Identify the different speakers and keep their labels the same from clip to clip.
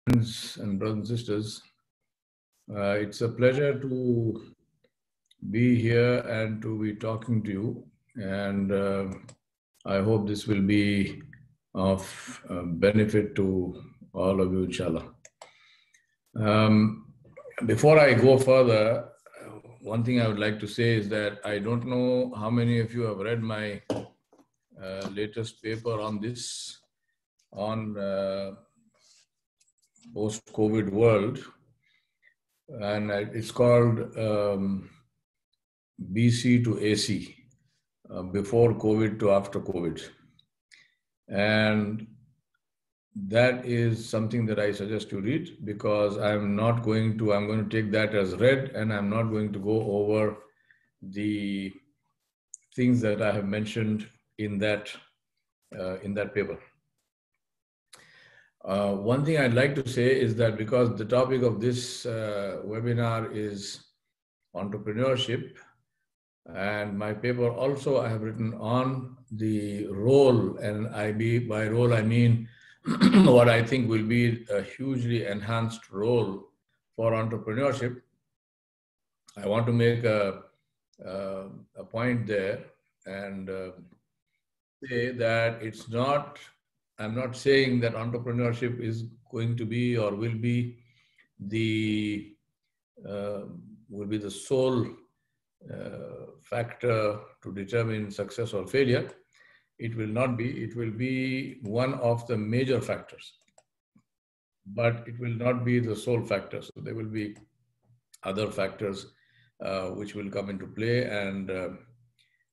Speaker 1: Friends and brothers and sisters, it's a pleasure to be here and to be talking to you, and I hope this will be of benefit to all of you, inshallah. Before I go further, one thing I would like to say is that I don't know how many of you have read my latest paper on this, on post-COVID world, and it's called BC to AC, before COVID to after COVID. And that is something that I suggest you read, because I'm going to take that as read, and I'm not going to go over the things that I have mentioned in that paper. One thing I'd like to say is that because the topic of this webinar is entrepreneurship, and my paper also I have written on the role, and by role I mean what I think will be a hugely enhanced role for entrepreneurship. I want to make a point there and say that I'm not saying that entrepreneurship is going to be or will be the sole factor to determine success or failure. It will not be. It will be one of the major factors, but it will not be the sole factor. So there will be other factors which will come into play, and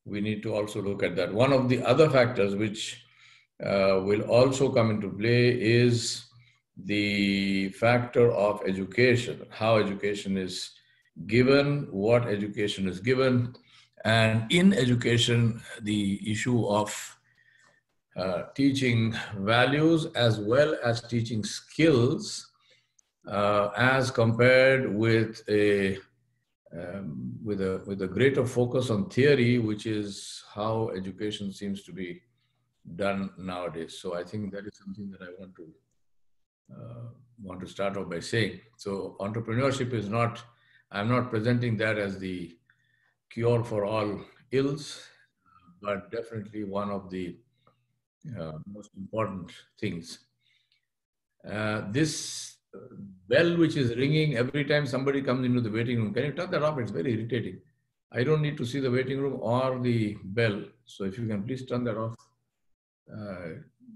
Speaker 1: we need to also look at that. One of the other factors which will also come into play is the factor of education, how education is given, what education is given, and in education, the issue of teaching values as well as teaching skills, as compared with a greater focus on theory, which is how education seems to be done nowadays. So I think that is something that I want to start off by saying. So entrepreneurship is not, I'm not presenting that as the cure for all ills, but definitely one of the most important things. This bell which is ringing every time somebody comes into the waiting room, can you turn that off? It's very irritating. I don't need to see the waiting room or the bell. So if you can please turn that off.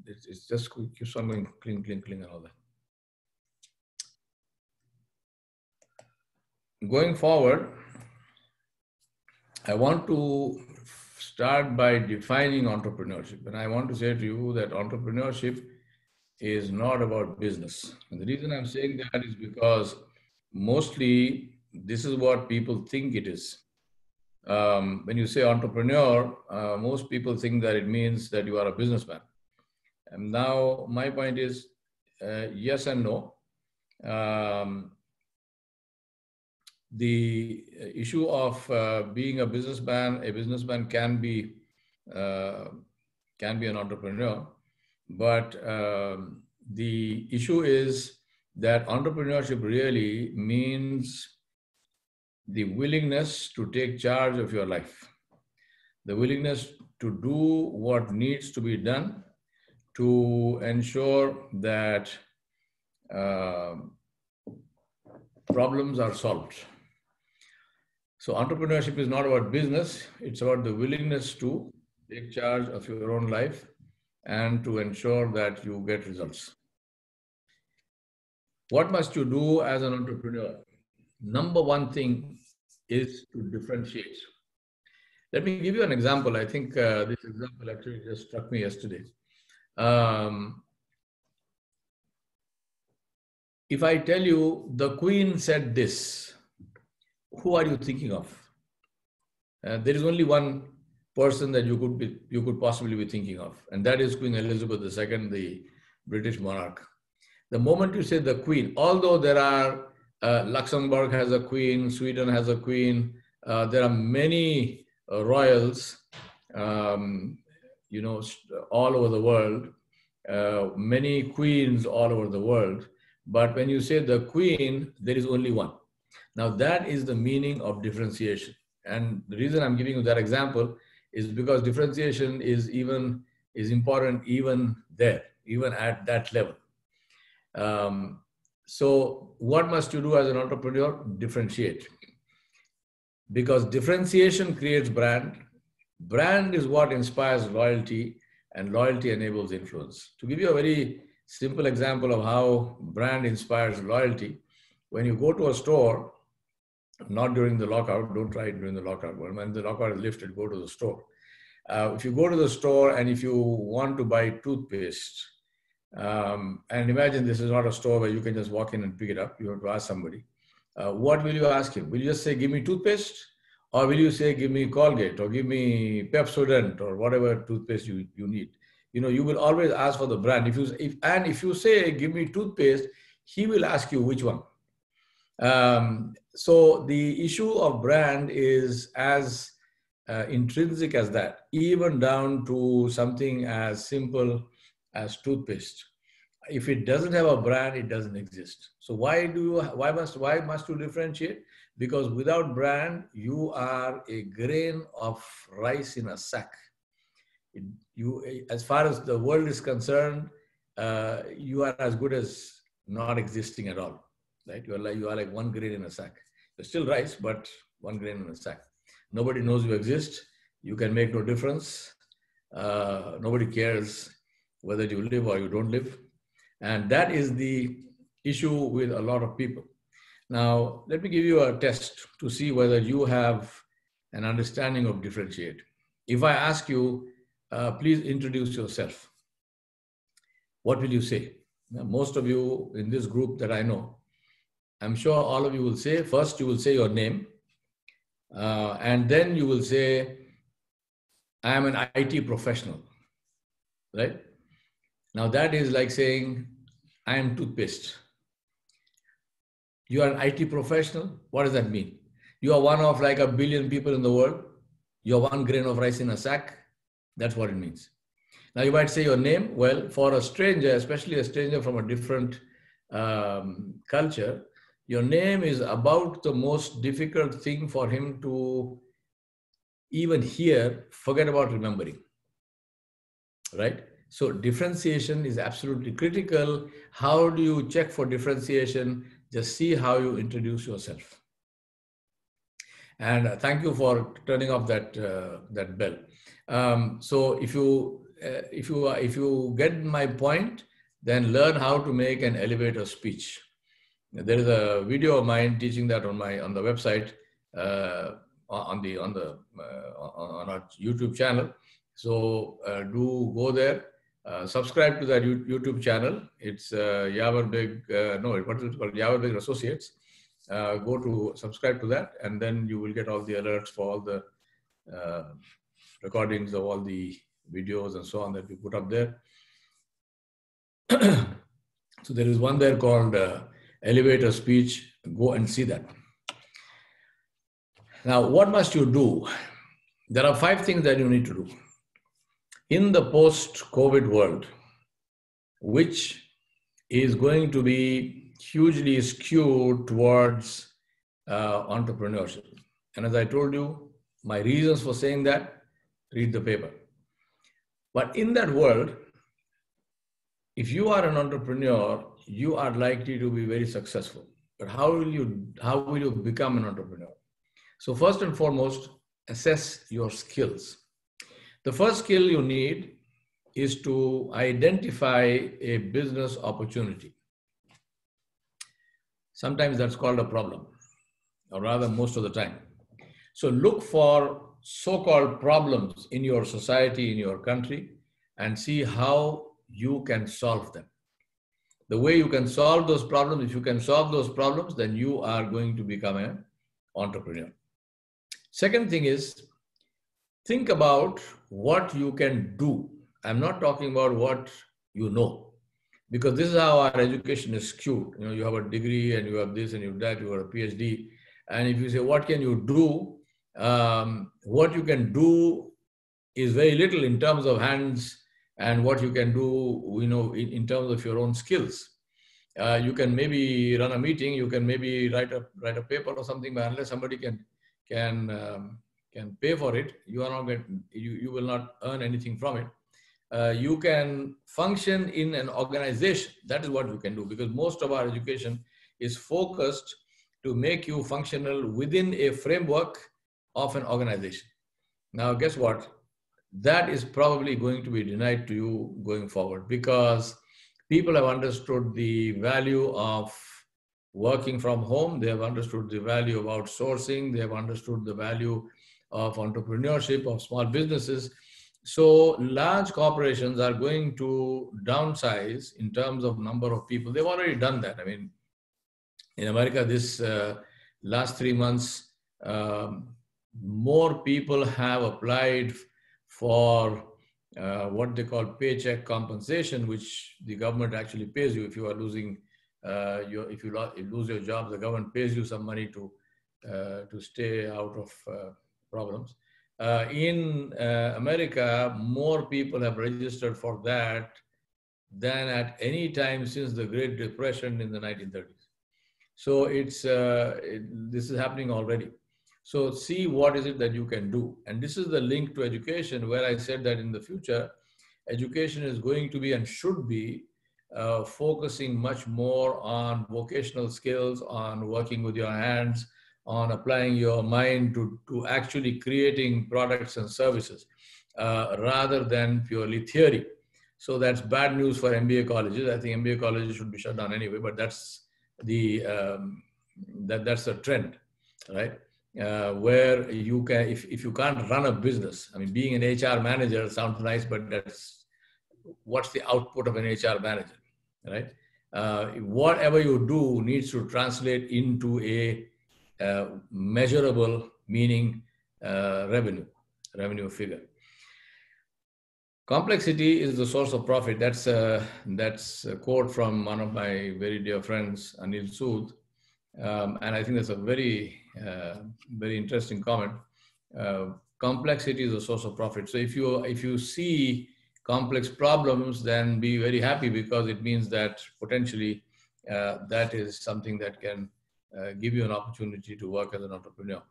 Speaker 1: It's just keeps on going cling, cling, cling and all that. Going forward, I want to start by defining entrepreneurship. And I want to say to you that entrepreneurship is not about business. And the reason I'm saying that is because mostly this is what people think it is. When you say entrepreneur, most people think that it means that you are a businessman. And now my point is yes and no. The issue of being a businessman can be an entrepreneur, but the issue is that entrepreneurship really means the willingness to take charge of your life, the willingness to do what needs to be done to ensure that problems are solved. So entrepreneurship is not about business, it's about the willingness to take charge of your own life and to ensure that you get results. What must you do as an entrepreneur? Number one thing is to differentiate. Let me give you an example. I think this example actually just struck me yesterday. If I tell you the Queen said this, who are you thinking of? There is only one person that you could possibly be thinking of, and that is Queen Elizabeth II, the British monarch. The moment you say the Queen, although there are Luxembourg has a queen, Sweden has a queen, there are many royals, all over the world, many queens all over the world. but when you say the queen, there is only one. Now that is the meaning of differentiation. And the reason I'm giving you that example is because differentiation is important even there, even at that level. So what must you do as an entrepreneur? Differentiate. Because differentiation creates brand. Brand is what inspires loyalty, and loyalty enables influence. To give you a very simple example of how brand inspires loyalty, when you go to a store, not during the lockout, don't try it during the lockout. When the lockout is lifted, go to the store. If you go to the store and if you want to buy toothpaste, and imagine this is not a store where you can just walk in and pick it up, you have to ask somebody. What will you ask him? Will you just say, give me toothpaste? Or will you say, give me Colgate or give me Pepsodent or whatever toothpaste you need? You will always ask for the brand. If you say, give me toothpaste, he will ask you which one. So the issue of brand is as intrinsic as that, even down to something as simple as toothpaste. If it doesn't have a brand, it doesn't exist. So why must you differentiate? Because without brand, you are a grain of rice in a sack. As far as the world is concerned, you are as good as not existing at all, right? You are like one grain in a sack. You're still rice, but one grain in a sack. Nobody knows you exist. You can make no difference. Nobody cares whether you live or you don't live. And that is the issue with a lot of people. Now, let me give you a test to see whether you have an understanding of differentiate. If I ask you, please introduce yourself, what will you say? Now, most of you in this group that I know, I'm sure all of you will say, first you will say your name, and then you will say, I am an IT professional, right? Now that is like saying, I am toothpaste. You are an IT professional. What does that mean? You are one of like a billion people in the world. You're one grain of rice in a sack. That's what it means. Now you might say your name. Well, for a stranger, especially a stranger from a different culture, your name is about the most difficult thing for him to even hear, forget about remembering, right? So differentiation is absolutely critical. How do you check for differentiation? Just see how you introduce yourself. And thank you for turning off that bell. So if you get my point, then learn how to make an elevator speech. There is a video of mine teaching that on the website, on our YouTube channel. So do go there. Subscribe to that YouTube channel. It's Yawar Baig, what is it called? Yawar Baig Associates. Go to subscribe to that, and then you will get all the alerts for all the recordings of all the videos and so on that we put up there. So there is one there called Elevator Speech. Go and see that. Now, what must you do? There are 5 things that you need to do. In the post-COVID world, which is going to be hugely skewed towards entrepreneurship. And as I told you, my reasons for saying that, read the paper. But in that world, if you are an entrepreneur, you are likely to be very successful. But how will you become an entrepreneur? So first and foremost, assess your skills. The first skill you need is to identify a business opportunity. Sometimes that's called a problem, or rather most of the time. So look for so-called problems in your society, in your country, and see how you can solve them. The way you can solve those problems, if you can solve those problems, then you are going to become an entrepreneur. Second thing is, think about what you can do. I'm not talking about what you know, because this is how our education is skewed. You have a degree and you have this and you have that, you have a PhD. And if you say, what can you do? What you can do is very little in terms of hands and what you can do, in terms of your own skills. You can maybe run a meeting, you can maybe write a paper or something, but unless somebody can pay for it, you are not going, you will not earn anything from it. You can function in an organization. That is what you can do, because most of our education is focused to make you functional within a framework of an organization. Now, guess what? That is probably going to be denied to you going forward, because people have understood the value of working from home. They have understood the value of outsourcing. They have understood the value of entrepreneurship, of small businesses. So large corporations are going to downsize in terms of number of people. They've already done that. I mean, in America, this last 3 months, more people have applied for what they call paycheck compensation, which the government actually pays you if you are losing if you lose your job. The government pays you some money to stay out of problems. In America, more people have registered for that than at any time since the Great Depression in the 1930s. So this is happening already. So see what is it that you can do. And this is the link to education, where I said that in the future, education is going to be and should be focusing much more on vocational skills, on working with your hands, on applying your mind to actually creating products and services rather than purely theory. So that's bad news for MBA colleges. I think MBA colleges should be shut down anyway, but that's the that's a trend, right? Where you can, if you can't run a business, I mean, being an HR manager sounds nice, but that's what's the output of an HR manager, right? Whatever you do needs to translate into a measurable, meaning revenue figure. Complexity is the source of profit. That's a quote from one of my very dear friends, Anil Sood. And I think that's a very interesting comment. Complexity is the source of profit. So if you see complex problems, then be very happy, because it means that potentially that is something that can give you an opportunity to work as an entrepreneur.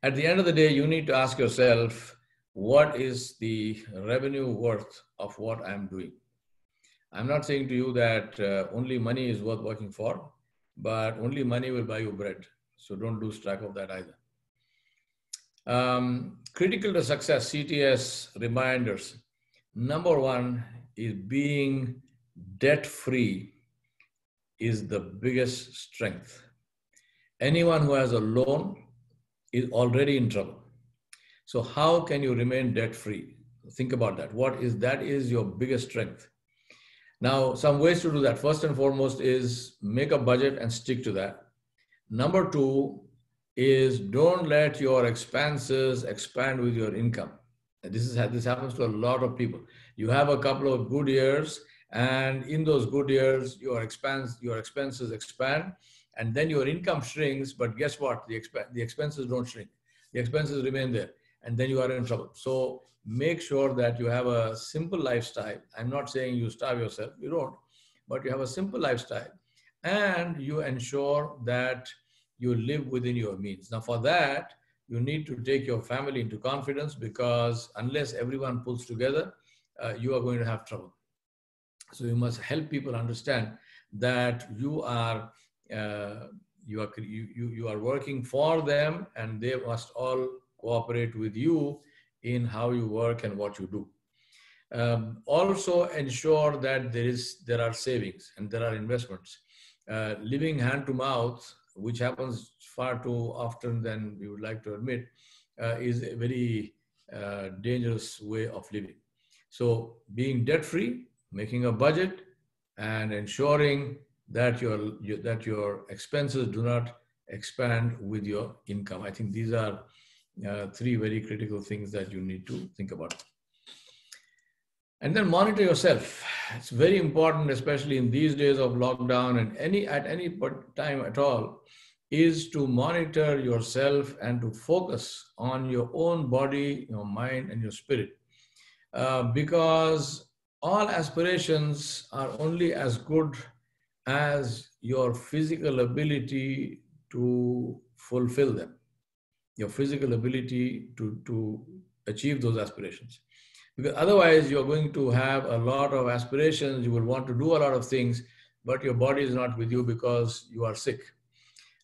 Speaker 1: At the end of the day, you need to ask yourself, what is the revenue worth of what I'm doing? I'm not saying to you that only money is worth working for, but only money will buy you bread. So don't lose track of that either. Critical to success, CTS reminders. Number one is being debt-free is the biggest strength. Anyone who has a loan is already in trouble. So how can you remain debt-free? Think about that. That is your biggest strength. Now, some ways to do that. First and foremost is make a budget and stick to that. Number two is don't let your expenses expand with your income. This happens to a lot of people. You have a couple of good years, and in those good years, your expenses expand, and then your income shrinks. But guess what? The expenses don't shrink. The expenses remain there, and then you are in trouble. So make sure that you have a simple lifestyle. I'm not saying you starve yourself. You don't, but you have a simple lifestyle, and you ensure that you live within your means. Now, for that, you need to take your family into confidence, because unless everyone pulls together, you are going to have trouble. So you must help people understand that you are working for them, and they must all cooperate with you in how you work and what you do. Also ensure that there are savings and there are investments. Living hand to mouth, which happens far too often than we would like to admit, is a very dangerous way of living. So being debt-free, making a budget, and ensuring that your expenses do not expand with your income. I think these are three very critical things that you need to think about. And then monitor yourself. It's very important, especially in these days of lockdown and at any time at all, is to monitor yourself and to focus on your own body, your mind, and your spirit. Because all aspirations are only as good as your physical ability to fulfill them, your physical ability to achieve those aspirations. Because otherwise, you're going to have a lot of aspirations, you will want to do a lot of things, but your body is not with you because you are sick.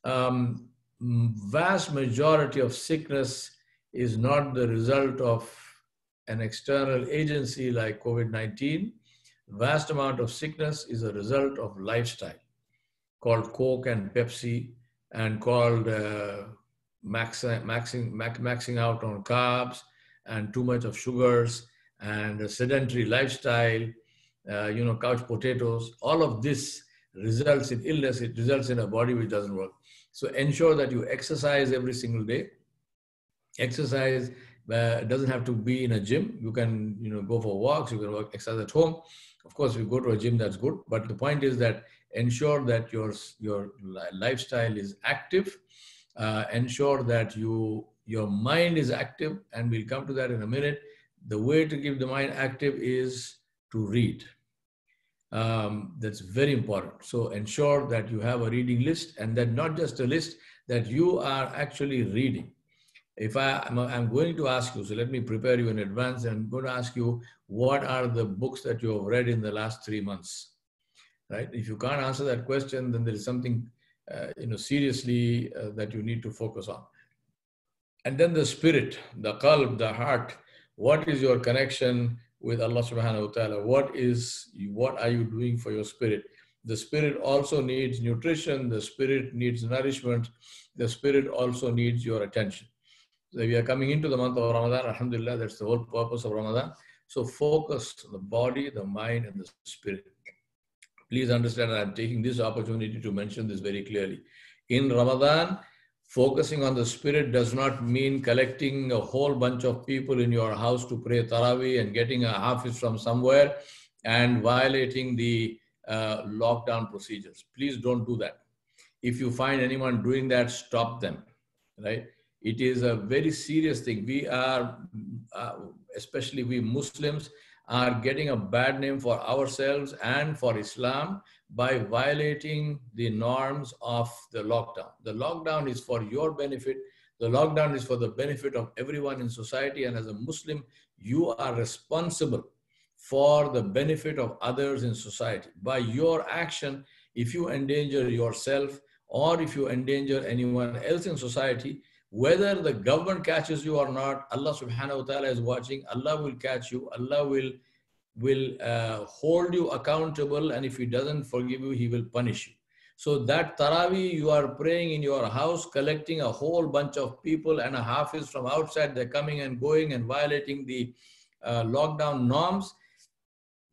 Speaker 1: Vast majority of sickness is not the result of an external agency like COVID-19. Vast amount of sickness is a result of lifestyle called Coke and Pepsi, and called maxing out on carbs and too much of sugars and a sedentary lifestyle, couch potatoes. All of this results in illness. It results in a body which doesn't work. So ensure that you exercise every single day. Exercise doesn't have to be in a gym. You can, go for walks. You can exercise at home. Of course, if you go to a gym, that's good. But the point is that ensure that your lifestyle is active. Ensure that your mind is active, and we'll come to that in a minute. The way to keep the mind active is to read. That's very important. So ensure that you have a reading list, and then not just a list, that you are actually reading. If I'm going to ask you, so let me prepare you in advance, and I'm going to ask you, what are the books that you have read in the last 3 months, right? If you can't answer that question, then there is something, seriously that you need to focus on. And then the spirit, the qalb, the heart. What is your connection with Allah subhanahu wa ta'ala? What are you doing for your spirit? The spirit also needs nutrition. The spirit needs nourishment. The spirit also needs your attention. So we are coming into the month of Ramadan. Alhamdulillah, that's the whole purpose of Ramadan. So focus on the body, the mind, and the spirit. Please understand, I'm taking this opportunity to mention this very clearly. In Ramadan, focusing on the spirit does not mean collecting a whole bunch of people in your house to pray Taraweeh and getting a hafiz from somewhere and violating the lockdown procedures. Please don't do that. If you find anyone doing that, stop them, right? It is a very serious thing. We are, especially we Muslims, are getting a bad name for ourselves and for Islam by violating the norms of the lockdown. The lockdown is for your benefit. The lockdown is for the benefit of everyone in society. And as a Muslim, you are responsible for the benefit of others in society. By your action, if you endanger yourself or if you endanger anyone else in society, whether the government catches you or not, Allah subhanahu wa ta'ala is watching. Allah will catch you. Allah will hold you accountable, and if He doesn't forgive you, He will punish you. So that Taraweeh you are praying in your house, collecting a whole bunch of people and a hafiz from outside, they're coming and going and violating the lockdown norms.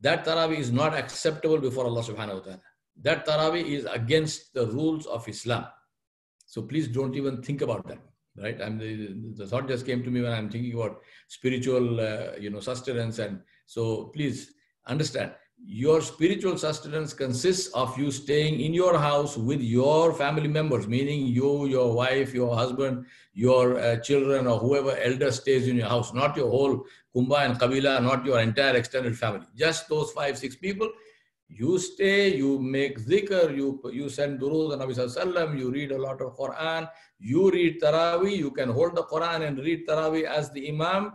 Speaker 1: That Taraweeh is not acceptable before Allah subhanahu wa ta'ala. That Taraweeh is against the rules of Islam. So please don't even think about that. Right? The thought just came to me when I'm thinking about spiritual, sustenance. And so please understand, your spiritual sustenance consists of you staying in your house with your family members, meaning you, your wife, your husband, your children, or whoever elder stays in your house, not your whole Kumbha and Kabila, not your entire extended family, just those 5-6 people. You stay, you make zikr, you send durood on Nabi Sallallahu Alaihi Wasallam, you read a lot of Quran, you read Taraweeh, you can hold the Quran and read Taraweeh as the Imam.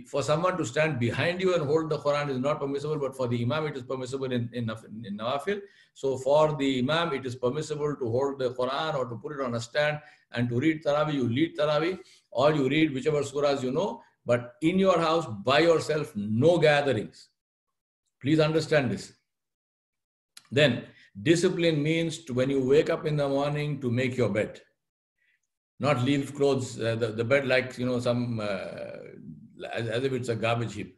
Speaker 1: For someone to stand behind you and hold the Quran is not permissible, but for the Imam it is permissible in Nawafil. So for the Imam it is permissible to hold the Quran or to put it on a stand and to read Taraweeh. You lead Taraweeh or you read whichever surahs you know, but in your house, by yourself, no gatherings. Please understand this. Then discipline means when you wake up in the morning to make your bed, not leave clothes, the bed like, some, as if it's a garbage heap.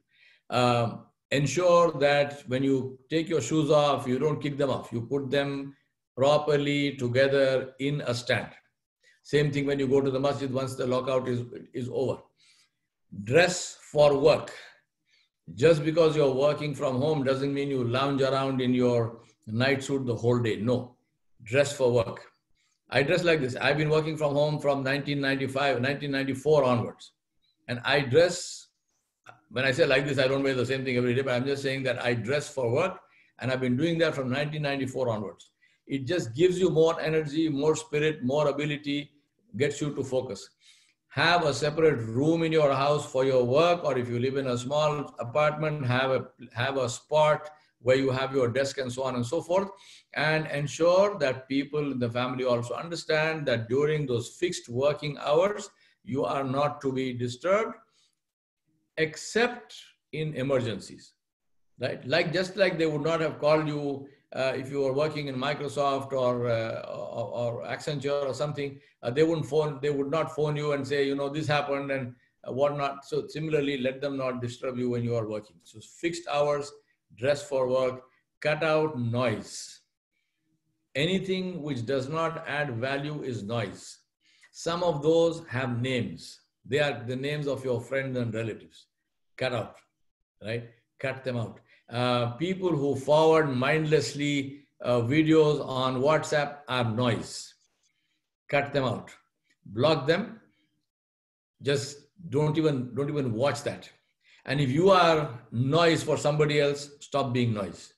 Speaker 1: Ensure that when you take your shoes off, you don't kick them off. You put them properly together in a stand. Same thing when you go to the masjid once the lockout is over. Dress for work. Just because you're working from home doesn't mean you lounge around in your night suit the whole day. No, dress for work. I dress like this. I've been working from home from 1994 onwards. And I dress, when I say like this, I don't wear the same thing every day, but I'm just saying that I dress for work. And I've been doing that from 1994 onwards. It just gives you more energy, more spirit, more ability, gets you to focus. Have a separate room in your house for your work, or if you live in a small apartment, have a spot where you have your desk and so on and so forth, and ensure that people in the family also understand that during those fixed working hours, you are not to be disturbed except in emergencies, right? Like just like they would not have called you if you were working in Microsoft or Accenture or something, they would not phone you and say, you know, this happened and whatnot. So similarly, let them not disturb you when you are working. So fixed hours, dress for work, cut out noise. Anything which does not add value is noise. Some of those have names. They are the names of your friends and relatives. Cut out, right? Cut them out. People who forward mindlessly videos on WhatsApp are noise. Cut them out. Block them. Just don't even watch that. And if you are noise for somebody else, stop being noise.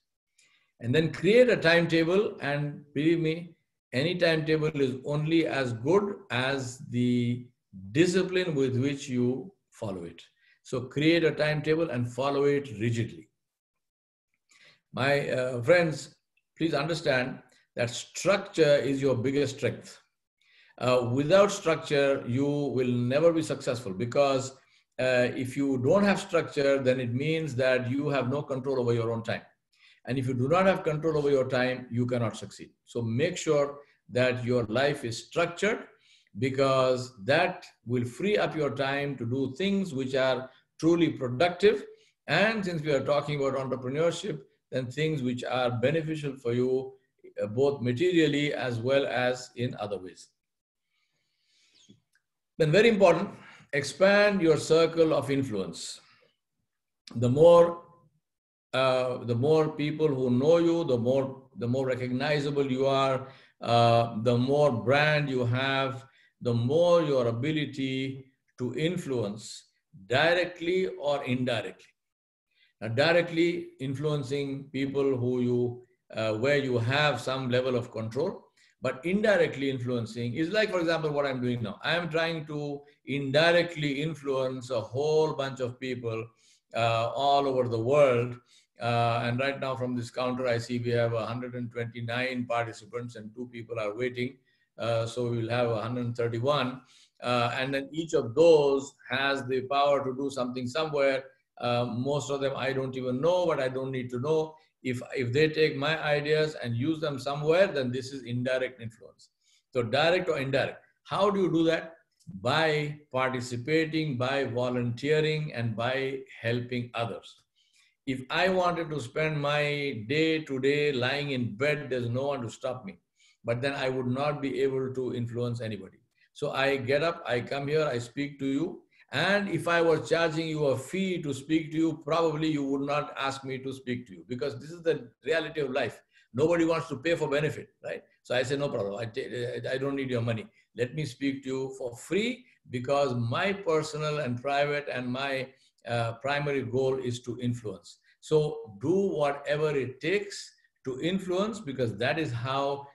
Speaker 1: And then create a timetable, and believe me, any timetable is only as good as the discipline with which you follow it. So create a timetable and follow it rigidly. My friends, please understand that structure is your biggest strength. Without structure, you will never be successful, because if you don't have structure, then it means that you have no control over your own time. And if you do not have control over your time, you cannot succeed. So make sure that your life is structured, because that will free up your time to do things which are truly productive. And since we are talking about entrepreneurship, then things which are beneficial for you, both materially as well as in other ways. Then very important, expand your circle of influence. The more people who know you, the more recognizable you are, the more brand you have, the more your ability to influence directly or indirectly. Now, directly influencing people where you have some level of control, but indirectly influencing is like, for example, what I'm doing now. I am trying to indirectly influence a whole bunch of people all over the world. And right now from this counter, I see we have 129 participants and 2 people are waiting. So we'll have 131. And then each of those has the power to do something somewhere. Most of them I don't even know, but I don't need to know. If they take my ideas and use them somewhere, then this is indirect influence. So direct or indirect. How do you do that? By participating, by volunteering, and by helping others. If I wanted to spend my day to day lying in bed, there's no one to stop me. But then I would not be able to influence anybody. So I get up, I come here, I speak to you. And if I was charging you a fee to speak to you, probably you would not ask me to speak to you, because this is the reality of life. Nobody wants to pay for benefit, right? So I say, no problem. I don't need your money. Let me speak to you for free, because my personal and private and my primary goal is to influence. So do whatever it takes to influence, because that is how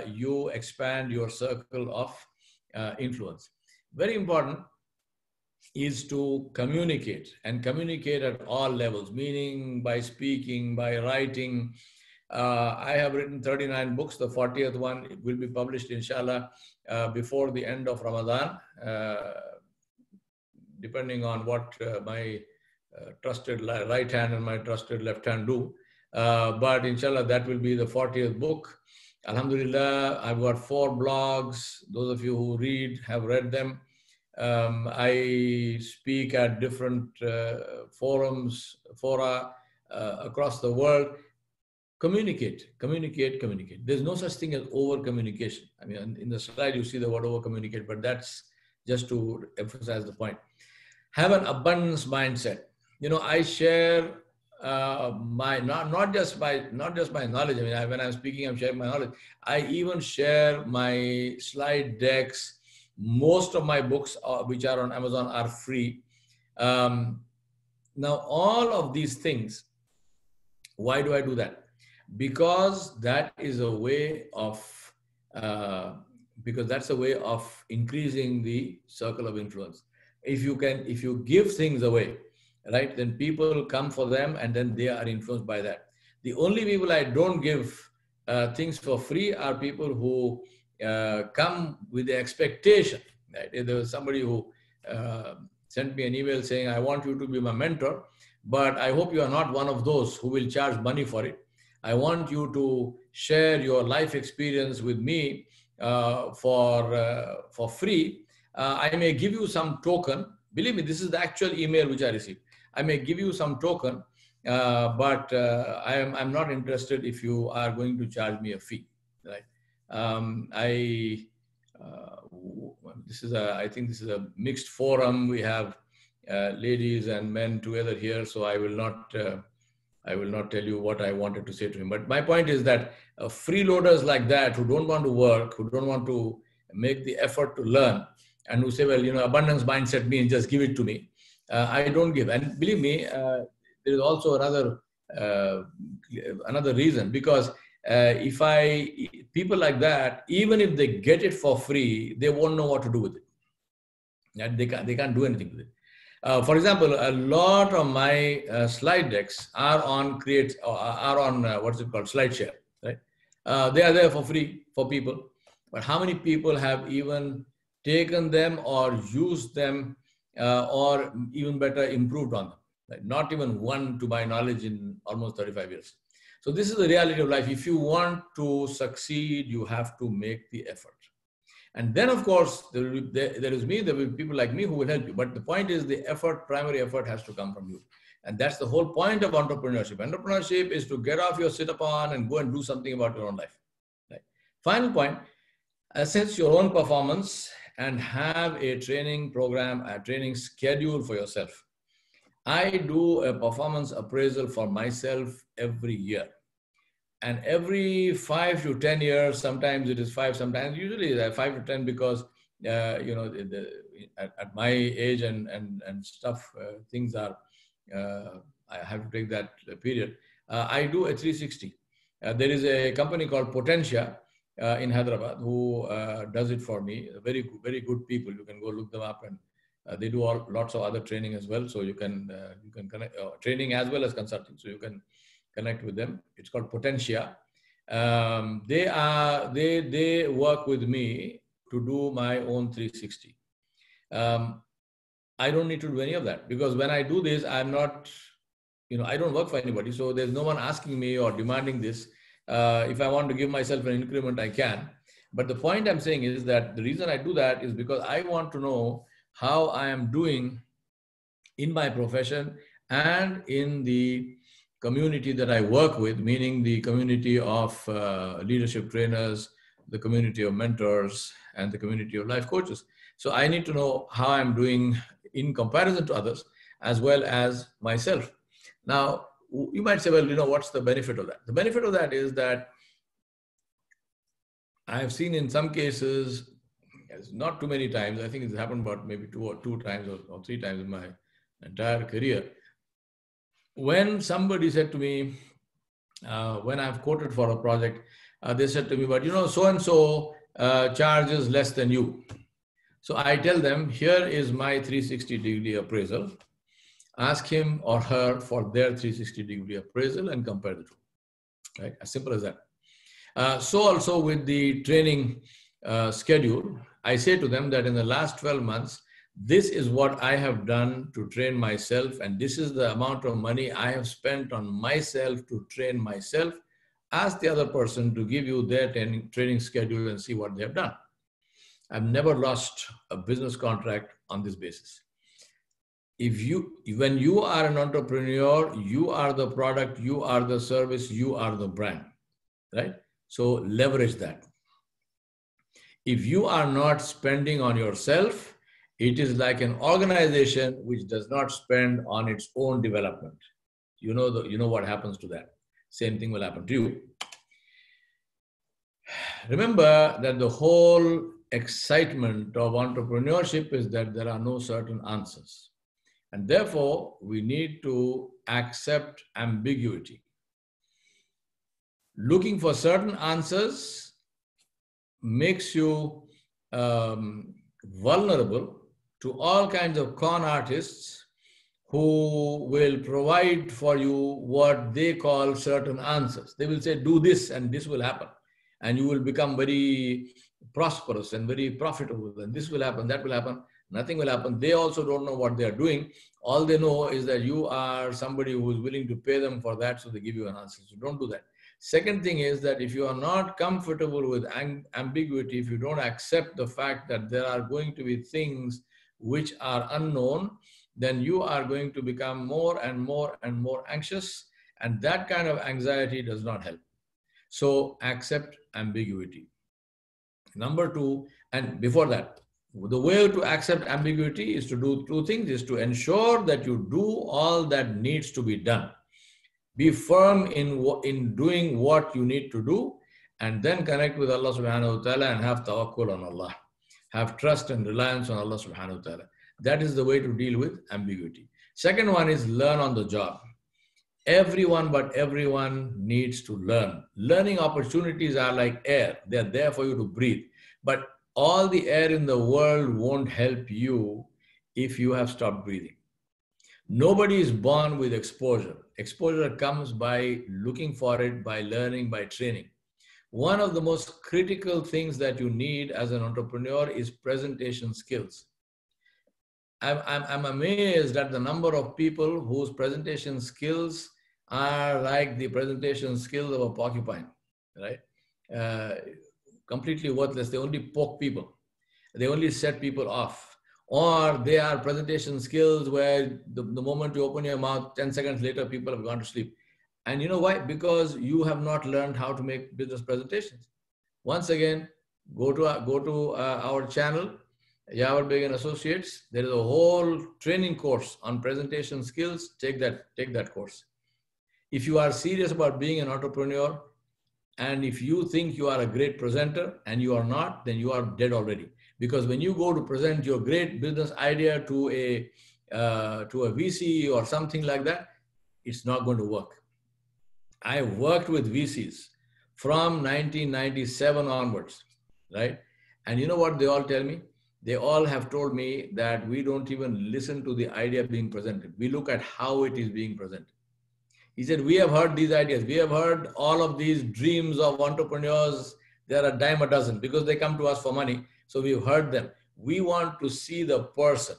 Speaker 1: you expand your circle of influence. Very important is to communicate, and communicate at all levels, meaning by speaking, by writing. I have written 39 books. The 40th one will be published, inshallah, before the end of Ramadan, depending on what my trusted right hand and my trusted left hand do. But inshallah, that will be the 40th book. Alhamdulillah, I've got 4 blogs. Those of you who read have read them. I speak at different fora across the world. Communicate. There's no such thing as over communication. I mean, in the slide you see the word over communicate, but that's just to emphasize the point. Have an abundance mindset. You know, I share my not just my knowledge. I mean, when I'm speaking, I'm sharing my knowledge. I even share my slide decks. Most of my books, which are on Amazon, are free. Now, all of these things, why do I do that? because that is a way of, because that's a way of increasing the circle of influence. If you give things away, right, then people come for them and then they are influenced by that. The only people I don't give things for free are people who come with the expectation. Right? There was somebody who sent me an email saying, I want you to be my mentor, but I hope you are not one of those who will charge money for it. I want you to share your life experience with me for free. I may give you some token. Believe me, this is the actual email which I received. I may give you some token, but I'm not interested if you are going to charge me a fee. Right? I think this is a mixed forum. We have ladies and men together here, so I will not tell you what I wanted to say to him. But my point is that freeloaders like that who don't want to work, who don't want to make the effort to learn, and who say, well, abundance mindset means just give it to me. I don't give. And believe me, there is also another reason, because people like that, even if they get it for free, they won't know what to do with it. They can't do anything with it. For example, a lot of my slide decks are on what's it called, SlideShare, right? They are there for free for people, but how many people have even taken them or used them, or even better, improved on them? Right? Not even one, to my knowledge, in almost 35 years. So this is the reality of life. If you want to succeed, you have to make the effort. And then, of course, there will be people like me who will help you. But the point is, the primary effort has to come from you. And that's the whole point of entrepreneurship. Entrepreneurship is to get off your sit-upon and go and do something about your own life. Right? Final point, assess your own performance and have a training program, a training schedule for yourself. I do a performance appraisal for myself every year. And every 5 to 10 years, sometimes it is 5, sometimes usually it's 5 to 10, because at my age and stuff, things are, I have to take that period. I do a 360. There is a company called Potentia in Hyderabad who does it for me. Very, very good people. You can go look them up, and they do lots of other training as well. So you can connect training as well as consulting. So you can connect with them. It's called Potentia. They work with me to do my own 360. I don't need to do any of that, because when I do this, I'm not, I don't work for anybody. So there's no one asking me or demanding this. If I want to give myself an increment, I can. But the point I'm saying is that the reason I do that is because I want to know how I am doing in my profession and in the community that I work with, meaning the community of leadership trainers, the community of mentors, and the community of life coaches. So I need to know how I'm doing in comparison to others, as well as myself. Now, you might say, well, what's the benefit of that? The benefit of that is that I've seen in some cases, not too many times, I think it's happened about maybe two times or 3 times in my entire career, when somebody said to me, when I've quoted for a project, they said to me, but so-and-so charges less than you. So I tell them, here is my 360-degree appraisal. Ask him or her for their 360-degree appraisal and compare the two. Right? As simple as that. So also with the training schedule, I say to them that in the last 12 months, this is what I have done to train myself, and this is the amount of money I have spent on myself to train myself. Ask the other person to give you their training schedule and see what they have done. I've never lost a business contract on this basis. When you are an entrepreneur, you are the product, you are the service, you are the brand, right? So leverage that. If you are not spending on yourself, it is like an organization which does not spend on its own development. You know what happens to that. Same thing will happen to you. Remember that the whole excitement of entrepreneurship is that there are no certain answers. And therefore, we need to accept ambiguity. Looking for certain answers makes you vulnerable to all kinds of con artists who will provide for you what they call certain answers. They will say, do this and this will happen. And you will become very prosperous and very profitable. And this will happen, that will happen. Nothing will happen. They also don't know what they are doing. All they know is that you are somebody who is willing to pay them for that, so they give you an answer. So don't do that. Second thing is that if you are not comfortable with ambiguity, if you don't accept the fact that there are going to be things which are unknown, then you are going to become more and more and more anxious. And that kind of anxiety does not help. So accept ambiguity. Number two, and before that, the way to accept ambiguity is to do two things, is to ensure that you do all that needs to be done. Be firm in doing what you need to do, and then connect with Allah subhanahu wa ta'ala and have tawakkul on Allah. Have trust and reliance on Allah subhanahu wa ta'ala. That is the way to deal with ambiguity. Second one is learn on the job. Everyone but everyone needs to learn. Learning opportunities are like air. They're there for you to breathe. But all the air in the world won't help you if you have stopped breathing. Nobody is born with exposure. Exposure comes by looking for it, by learning, by training. One of the most critical things that you need as an entrepreneur is presentation skills. I'm amazed at the number of people whose presentation skills are like the presentation skills of a porcupine, right? Completely worthless. They only poke people. They only set people off. Or they are presentation skills where the moment you open your mouth, 10 seconds later, people have gone to sleep. And you know why? Because you have not learned how to make business presentations. Once again, go to our channel, Yawar, Baig and Associates. There is a whole training course on presentation skills. Take that course. If you are serious about being an entrepreneur, and if you think you are a great presenter and you are not, then you are dead already. Because when you go to present your great business idea to a VC or something like that, it's not going to work. I worked with VCs from 1997 onwards, right? And you know what they all tell me? They all have told me that we don't even listen to the idea being presented. We look at how it is being presented. He said, we have heard these ideas. We have heard all of these dreams of entrepreneurs. There are a dime a dozen because they come to us for money. So we've heard them. We want to see the person.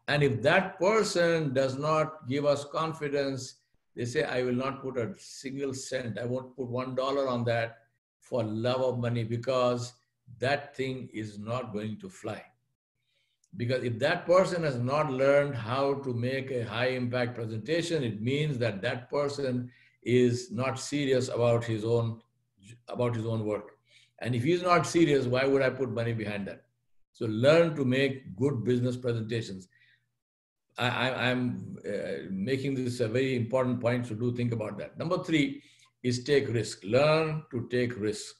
Speaker 1: And if that person does not give us confidence, they say, I will not put a single cent. I won't put $1 on that for love of money, because that thing is not going to fly. Because if that person has not learned how to make a high impact presentation, it means that that person is not serious about his own work. And if he's not serious, why would I put money behind that? So learn to make good business presentations. I'm making this a very important point, so do think about that. Number 3 is take risk. Learn to take risk.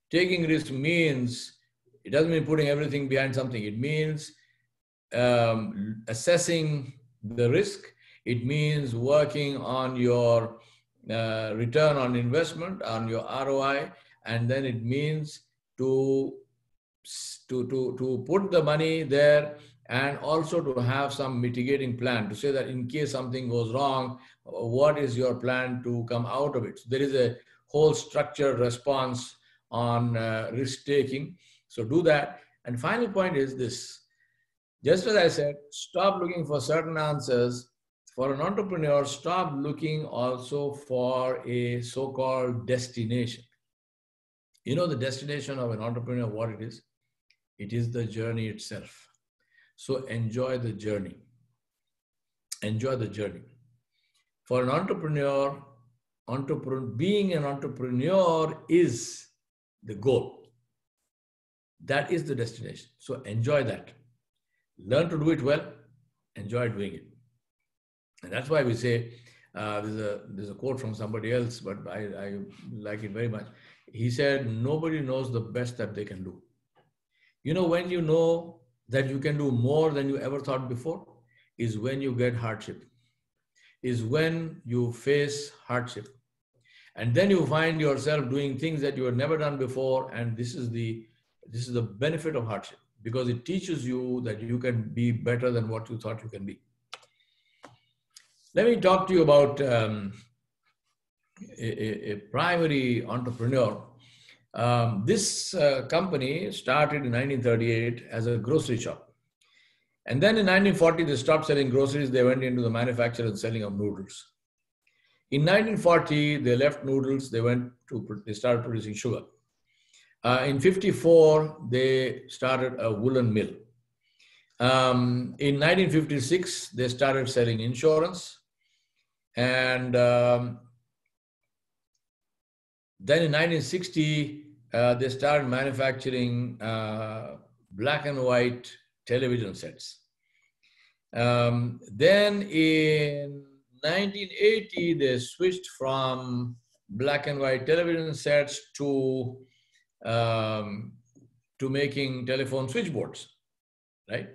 Speaker 1: Taking risk means, it doesn't mean putting everything behind something. It means assessing the risk. It means working on your return on investment, on your ROI, and then it means to put the money there, and also to have some mitigating plan to say that in case something goes wrong, what is your plan to come out of it? So there is a whole structured response on risk taking. So do that. And final point is this. Just as I said, stop looking for certain answers. For an entrepreneur, stop looking also for a so-called destination. You know the destination of an entrepreneur, what it is? It is the journey itself. So enjoy the journey. Enjoy the journey. For an entrepreneur, being an entrepreneur is the goal. That is the destination. So enjoy that. Learn to do it well. Enjoy doing it. And that's why we say, there's a quote from somebody else, but I like it very much. He said, nobody knows the best that they can do. You know, when you know that you can do more than you ever thought before, is when you get hardship, is when you face hardship. And then you find yourself doing things that you had never done before. And this is the benefit of hardship, because it teaches you that you can be better than what you thought you can be. Let me talk to you about a primary entrepreneur. This company started in 1938 as a grocery shop. And then in 1940, they stopped selling groceries. They went into the manufacture and selling of noodles. In 1940, they left noodles. They started producing sugar. In 54, they started a woolen mill. In 1956, they started selling insurance. And then in 1960, they started manufacturing black and white television sets. Then in 1980, they switched from black and white television sets to making telephone switchboards, right?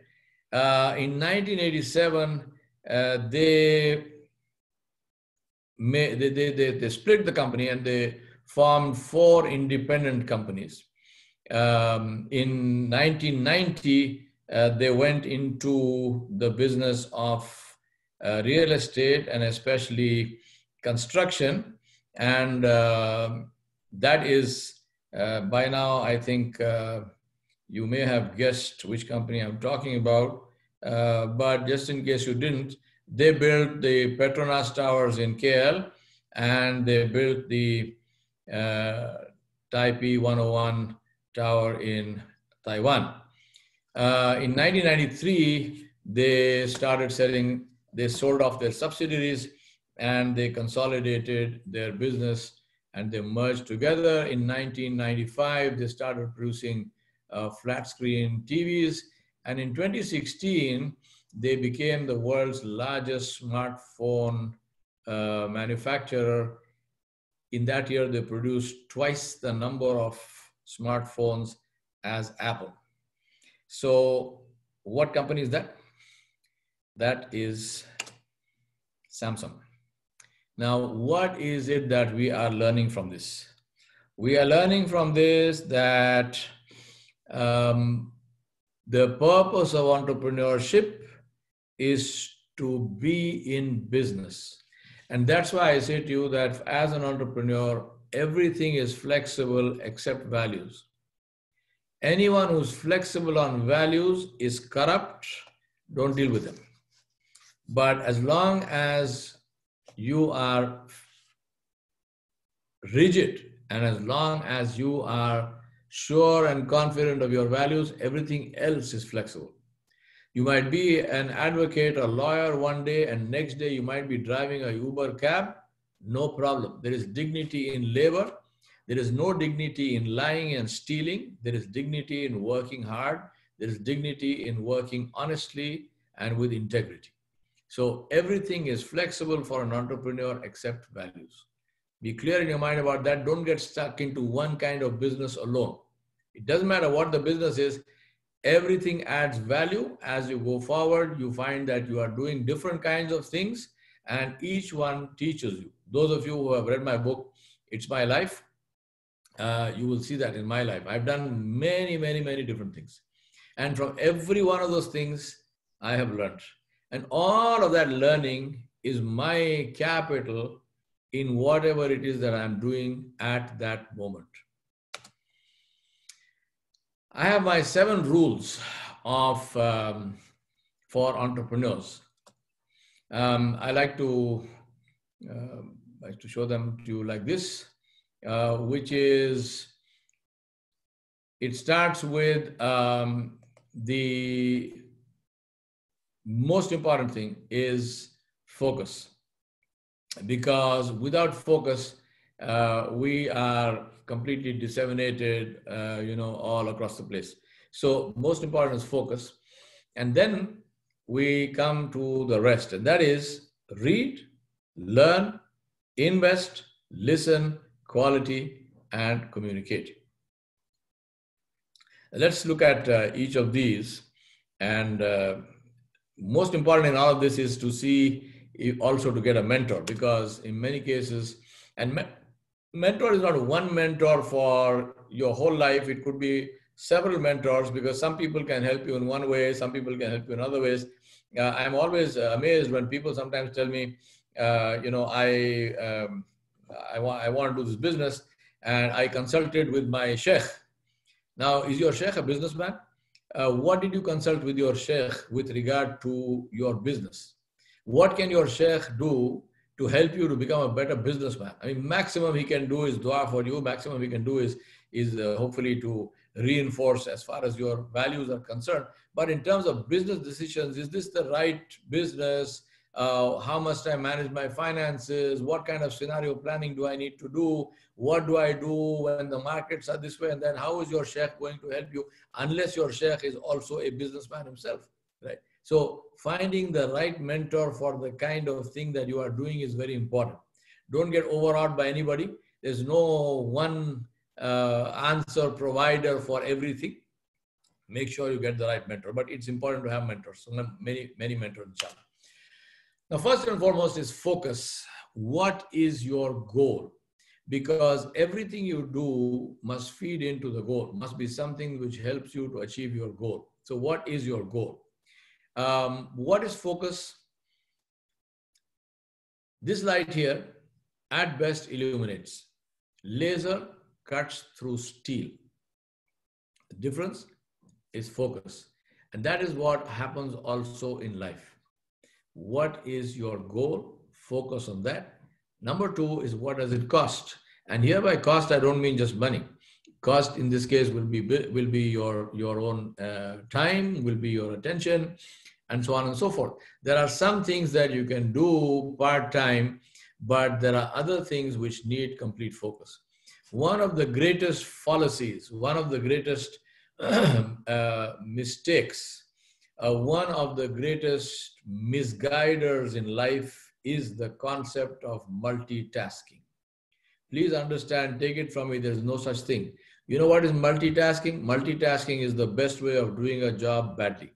Speaker 1: In 1987, they split the company and they formed 4 independent companies. In 1990, they went into the business of real estate and especially construction. And that is, by now, I think you may have guessed which company I'm talking about. But just in case you didn't, they built the Petronas Towers in KL, and they built the Taipei 101 Tower in Taiwan. In 1993, they sold off their subsidiaries, and they consolidated their business, and they merged together. In 1995, they started producing flat screen TVs. And in 2016, they became the world's largest smartphone manufacturer. In that year, they produced twice the number of smartphones as Apple. So what company is that? That is Samsung. Now, what is it that we are learning from this? We are learning from this that the purpose of entrepreneurship is to be in business. And that's why I say to you that as an entrepreneur, everything is flexible except values. Anyone who's flexible on values is corrupt. Don't deal with them. But as long as you are rigid and as long as you are sure and confident of your values, everything else is flexible. You might be an advocate or lawyer one day, and next day you might be driving a Uber cab. No problem. There is dignity in labor. There is no dignity in lying and stealing. There is dignity in working hard. There is dignity in working honestly and with integrity. So everything is flexible for an entrepreneur except values. Be clear in your mind about that. Don't get stuck into one kind of business alone. It doesn't matter what the business is. Everything adds value. As you go forward, you find that you are doing different kinds of things, and each one teaches you. Those of you who have read my book, It's My Life, you will see that in my life. I've done many, many, many different things. And from every one of those things, I have learned. And all of that learning is my capital in whatever it is that I'm doing at that moment. I have my 7 rules for entrepreneurs. I like to show them to you like this, which is, it starts with the most important thing is focus. Because without focus, we are completely disseminated, all across the place. So most important is focus. And then we come to the rest, and that is read, learn, invest, listen, quality, and communicate. Let's look at each of these. And most important in all of this is to see, also to get a mentor, because in many cases, and mentor is not one mentor for your whole life. It could be several mentors, because some people can help you in one way, some people can help you in other ways. I'm always amazed when people sometimes tell me, I want to do this business, and I consulted with my sheikh. Now, is your sheikh a businessman? What did you consult with your sheikh with regard to your business? What can your sheikh do to help you to become a better businessman? I mean, maximum he can do is dua for you. Maximum he can do is hopefully to reinforce as far as your values are concerned. But in terms of business decisions, is this the right business? How must I manage my finances? What kind of scenario planning do I need to do? What do I do when the markets are this way? And then how is your sheikh going to help you, unless your sheikh is also a businessman himself, right? So finding the right mentor for the kind of thing that you are doing is very important. Don't get overawed by anybody. There's no one answer provider for everything. Make sure you get the right mentor, but it's important to have mentors. So many mentors, inshallah. Now, first and foremost is focus. What is your goal? Because everything you do must feed into the goal, must be something which helps you to achieve your goal. So what is your goal? What is focus? This light here at best illuminates. Laser cuts through steel. The difference is focus. And that is what happens also in life. What is your goal? Focus on that. Number two is, what does it cost? And here by cost, I don't mean just money. Cost in this case will be your own time, will be your attention, and so on and so forth. There are some things that you can do part-time, but there are other things which need complete focus. One of the greatest fallacies, one of the greatest mistakes, one of the greatest misguiders in life is the concept of multitasking. Please understand, take it from me, there's no such thing. You know what is multitasking? Multitasking is the best way of doing a job badly.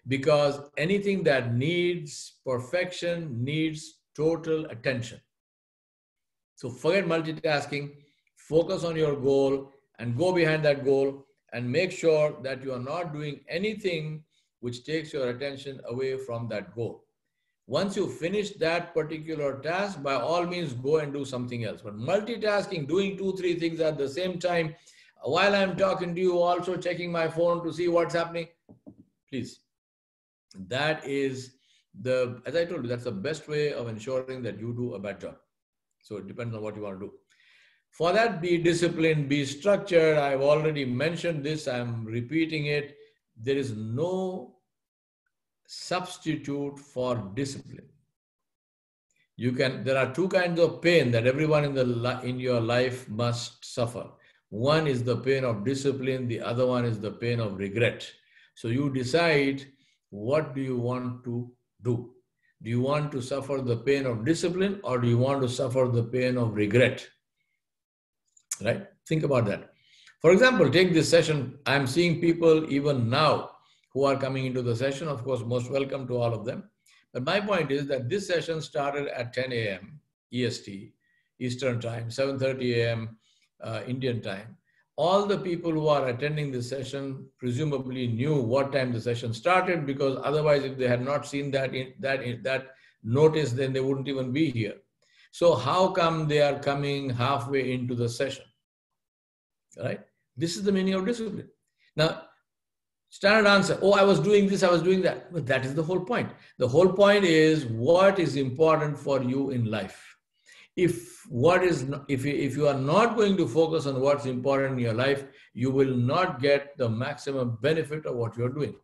Speaker 1: Because anything that needs perfection needs total attention. So forget multitasking, focus on your goal and go behind that goal, and make sure that you are not doing anything which takes your attention away from that goal. Once you finish that particular task, by all means, go and do something else. But multitasking, doing 2-3 things at the same time, while I'm talking to you, also checking my phone to see what's happening, please. That is as I told you, that's the best way of ensuring that you do a bad job. So it depends on what you want to do. For that, be disciplined, be structured. I've already mentioned this, I'm repeating it. There is no substitute for discipline. There are two kinds of pain that everyone in your life must suffer. One is the pain of discipline, the other one is the pain of regret. So you decide, what do you want to do? Do you want to suffer the pain of discipline, or do you want to suffer the pain of regret? Right? Think about that. For example, take this session. I'm seeing people even now who are coming into the session. Of course, most welcome to all of them. But my point is that this session started at 10 a.m. EST, Eastern Time, 7:30 a.m. Indian Time. All the people who are attending this session presumably knew what time the session started, because otherwise, if they had not seen that notice, then they wouldn't even be here. So how come they are coming halfway into the session? Right? This is the meaning of discipline. Now, standard answer, oh, I was doing this, I was doing that. But that is the whole point. The whole point is, what is important for you in life? If you are not going to focus on what's important in your life, you will not get the maximum benefit of what you're doing.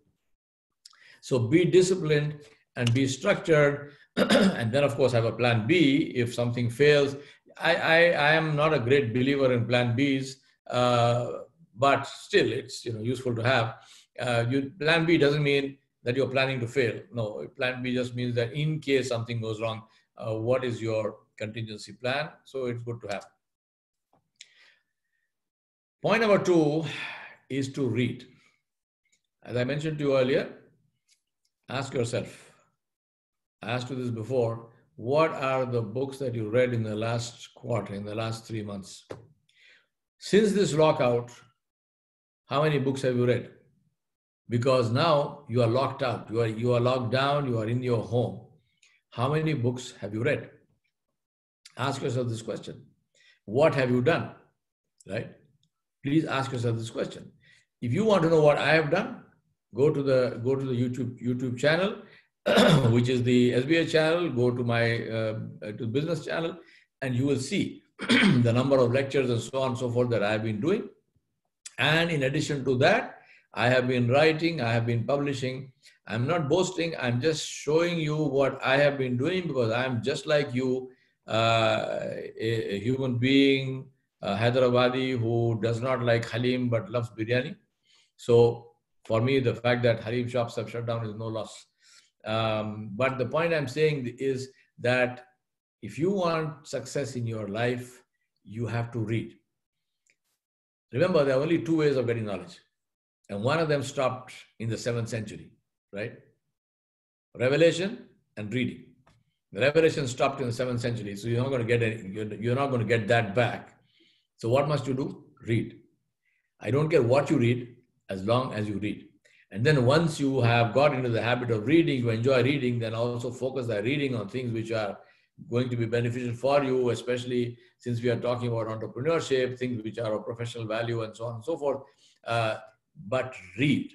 Speaker 1: So be disciplined and be structured. And then, of course, have a plan B if something fails. I am not a great believer in plan Bs, but still it's useful to have. Plan B doesn't mean that you're planning to fail. No, plan B just means that in case something goes wrong, what is your contingency plan? So it's good to have. Point number 2 is to read. As I mentioned to you earlier, ask yourself, I asked you this before, what are the books that you read in the last quarter, in the last 3 months? Since this lockout, how many books have you read? Because now you are locked out, you are locked down, you are in your home. How many books have you read? Ask yourself this question. What have you done? Right? Please ask yourself this question. If you want to know what I have done, go to the YouTube channel, which is the SBA channel. Go to my to business channel, and you will see the number of lectures and so on and so forth that I have been doing. And in addition to that, I have been writing, I have been publishing. I'm not boasting, I'm just showing you what I have been doing, because I'm just like you, a human being, Hyderabadi, who does not like Halim but loves biryani. So for me, the fact that Halim shops have shut down is no loss. But the point I'm saying is that if you want success in your life, you have to read. Remember, there are only two ways of getting knowledge. And one of them stopped in the 7th century, right? Revelation and reading. The revelation stopped in the 7th century, so you're not going to get that back. So what must you do? Read. I don't care what you read, as long as you read. And then once you have got into the habit of reading, you enjoy reading, then also focus that reading on things which are going to be beneficial for you, especially since we are talking about entrepreneurship, things which are of professional value and so on and so forth. But read.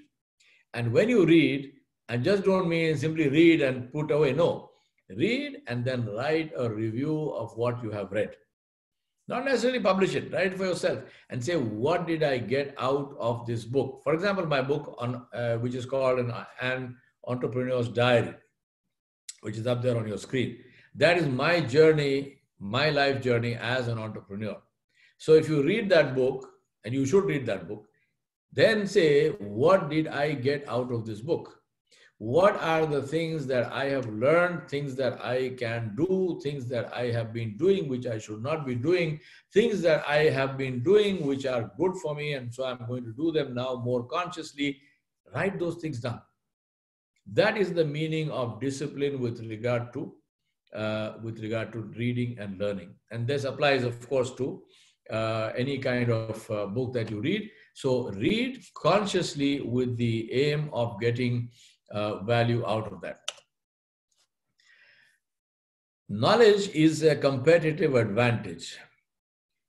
Speaker 1: And when you read, I just don't mean simply read and put away. No. Read and then write a review of what you have read. Not necessarily publish it. Write it for yourself and say, what did I get out of this book? For example, my book, on which is called An Entrepreneur's Diary, which is up there on your screen. That is my journey, my life journey as an entrepreneur. So if you read that book, and you should read that book, then say, what did I get out of this book? What are the things that I have learned, things that I can do, things that I have been doing which I should not be doing, things that I have been doing which are good for me, and so I'm going to do them now more consciously. Write those things down. That is the meaning of discipline with regard to reading and learning. And this applies, of course, to any kind of book that you read. So read consciously with the aim of getting value out of that. Knowledge is a competitive advantage.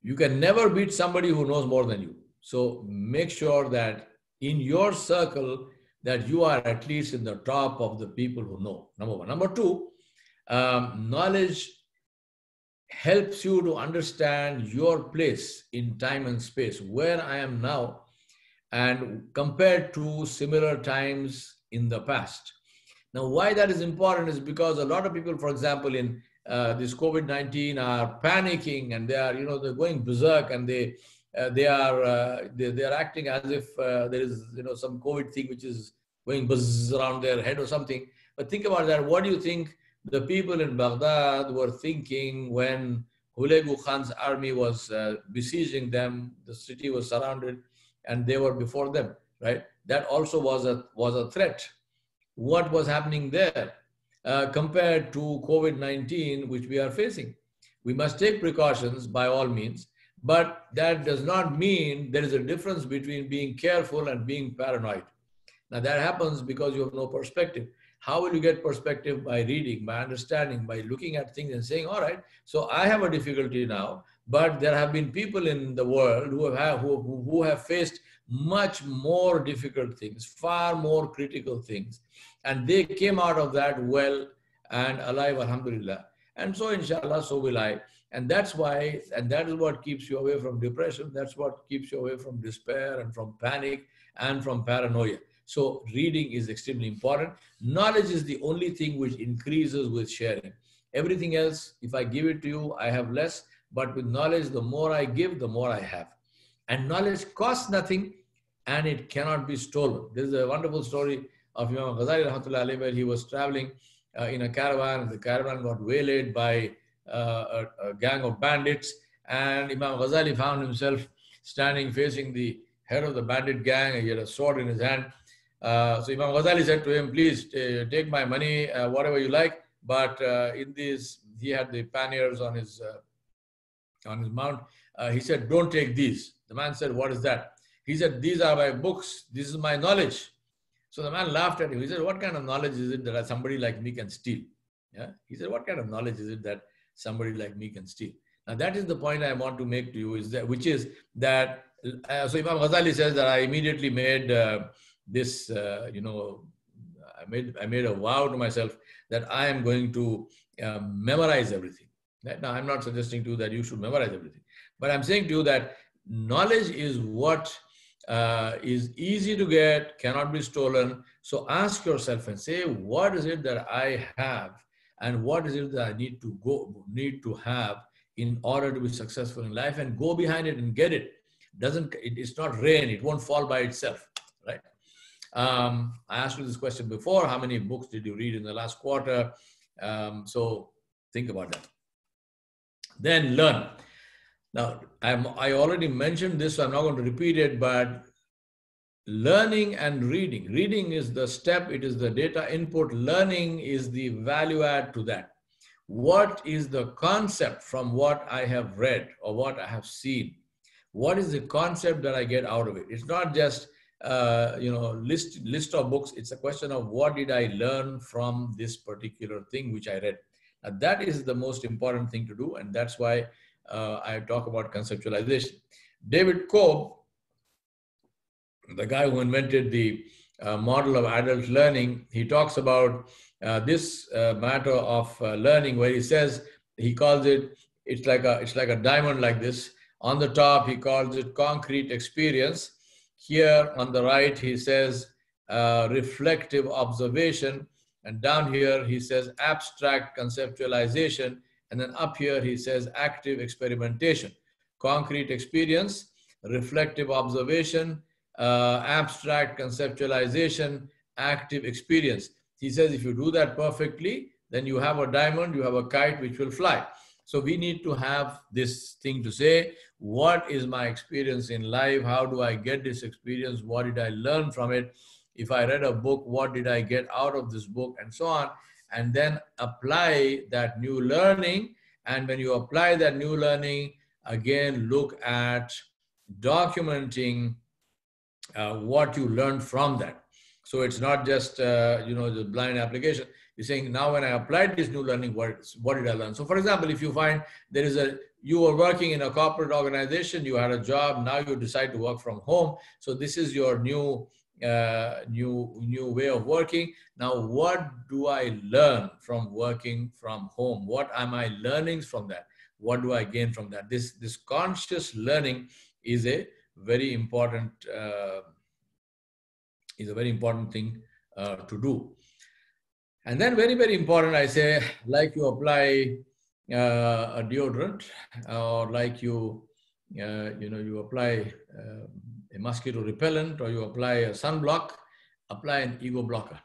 Speaker 1: You can never beat somebody who knows more than you. So make sure that in your circle that you are at least in the top of the people who know, number one. Number two, knowledge helps you to understand your place in time and space, where I am now, and compared to similar times in the past. Now, why that is important is because a lot of people, for example, in this COVID-19 are panicking, and they are, they're going berserk, and they are acting as if there is, some COVID thing which is going buzz around their head or something. But think about that. What do you think the people in Baghdad were thinking when Hulegu Khan's army was besieging them? The city was surrounded, and they were before them, right? That also was a threat. What was happening there compared to COVID-19, which we are facing? We must take precautions by all means, but that does not mean there is a difference between being careful and being paranoid. Now that happens because you have no perspective. How will you get perspective? By reading, by understanding, by looking at things and saying, all right, so I have a difficulty now, but there have been people in the world who have faced much more difficult things, far more critical things. And they came out of that well and alive, alhamdulillah. And so inshallah, so will I. And that's why, and that is what keeps you away from depression. That's what keeps you away from despair and from panic and from paranoia. So reading is extremely important. Knowledge is the only thing which increases with sharing. Everything else, if I give it to you, I have less. But with knowledge, the more I give, the more I have. And knowledge costs nothing, and it cannot be stolen. There is a wonderful story of Imam Ghazali rahmatullahi alayhi, where he was traveling in a caravan, and the caravan got waylaid by a gang of bandits, and Imam Ghazali found himself standing facing the head of the bandit gang, and he had a sword in his hand. So Imam Ghazali said to him, please take my money, whatever you like, But in this, he had the panniers on his mount. He said, "Don't take these." The man said, "What is that?" He said, "These are my books. This is my knowledge." So the man laughed at him. He said, "What kind of knowledge is it that somebody like me can steal?" Yeah. He said, "What kind of knowledge is it that somebody like me can steal?" Now that is the point I want to make to you, which is that. So Imam Ghazali says that I immediately made this. I made a vow to myself that I am going to memorize everything. Right? Now I'm not suggesting to you that you should memorize everything, but I'm saying to you that knowledge is what is easy to get, cannot be stolen. So ask yourself and say, what is it that I have, and what is it that I need to have in order to be successful in life, and go behind it and get it. It's not rain; it won't fall by itself, right? I asked you this question before: how many books did you read in the last quarter? So think about that. Then learn. Now, I already mentioned this, so I'm not going to repeat it, but learning and reading. Reading is the step, it is the data input. Learning is the value add to that. What is the concept from what I have read or what I have seen? What is the concept that I get out of it? It's not just list of books. It's a question of what did I learn from this particular thing which I read. Now, that is the most important thing to do, and that's why I talk about conceptualization. David Cobb, the guy who invented the model of adult learning, he talks about this matter of learning, where he says, he calls it, it's like a diamond like this. On the top, he calls it concrete experience. Here on the right, he says reflective observation. And down here, he says abstract conceptualization. And then up here, he says active experimentation. Concrete experience, reflective observation, abstract conceptualization, active experience. He says if you do that perfectly, then you have a diamond, you have a kite which will fly. So we need to have this thing to say, what is my experience in life? How do I get this experience? What did I learn from it? If I read a book, what did I get out of this book? And so on. And then apply that new learning. And when you apply that new learning, again, look at documenting what you learned from that. So it's not just, the blind application. You're saying, now when I applied this new learning, what did I learn? So for example, if you find you were working in a corporate organization, you had a job, now you decide to work from home. So this is your new way of working. Now, what do I learn from working from home? What are my learnings from that? What do I gain from that? This conscious learning is a very important thing to do. And then very, very important, I say, like you apply a deodorant, or like you apply a mosquito repellent, or you apply a sunblock, apply an ego blocker.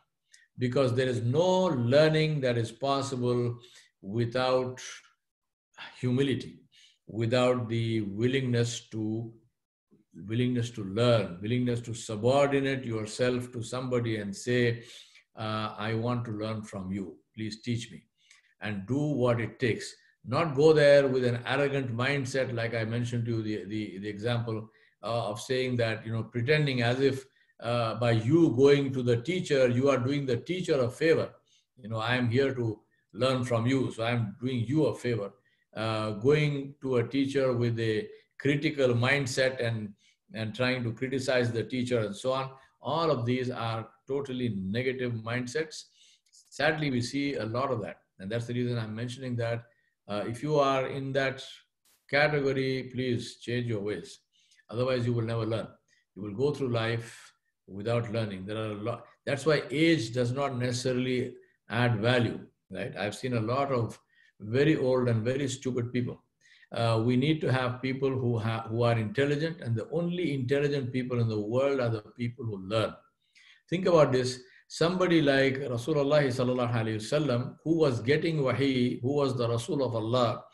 Speaker 1: Because there is no learning that is possible without humility, without the willingness to learn, willingness to subordinate yourself to somebody and say, I want to learn from you. Please teach me. And do what it takes. Not go there with an arrogant mindset, like I mentioned to you, the example of saying that, pretending as if by you going to the teacher, you are doing the teacher a favor. I am here to learn from you, so I'm doing you a favor. Going to a teacher with a critical mindset and trying to criticize the teacher and so on. All of these are totally negative mindsets. Sadly, we see a lot of that. And that's the reason I'm mentioning that. If you are in that category, please change your ways. Otherwise, you will never learn. You will go through life without learning. There are a lot. That's why age does not necessarily add value, right? I've seen a lot of very old and very stupid people. We need to have people who are intelligent, and the only intelligent people in the world are the people who learn. Think about this. Somebody like Rasulullah sallallahu alaihi wasallam, who was getting wahi, who was the Rasul of Allah,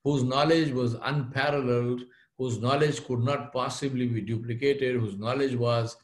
Speaker 1: whose knowledge was unparalleled, whose knowledge could not possibly be duplicated, whose knowledge was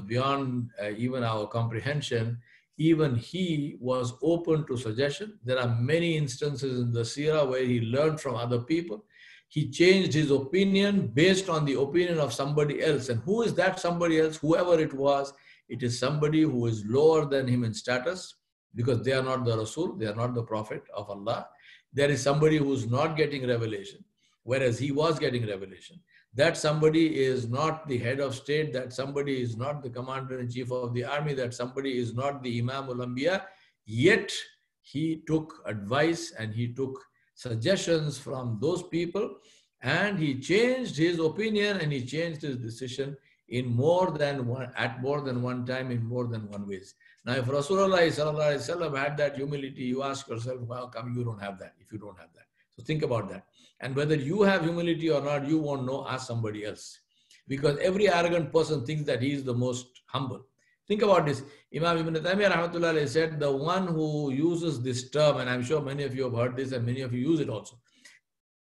Speaker 1: beyond even our comprehension. even he was open to suggestion. There are many instances in the seerah where he learned from other people. He changed his opinion based on the opinion of somebody else. And who is that somebody else? Whoever it is somebody who is lower than him in status, because they are not the Rasul, they are not the Prophet of Allah. There is somebody who's not getting revelation, whereas he was getting revelation. That somebody is not the head of state, that somebody is not the commander-in-chief of the army, that somebody is not the Imam ul-Anbiya, yet he took advice and he took suggestions from those people, and he changed his opinion and he changed his decision at more than one time, in more than one ways. Now, if Rasulullah had that humility, you ask yourself, how come you don't have that, if you don't have that? So think about that. And whether you have humility or not, you won't know, ask somebody else. Because every arrogant person thinks that he is the most humble. Think about this. Imam Ibn Taymiyyah rahmatullah said, the one who uses this term, and I'm sure many of you have heard this and many of you use it also.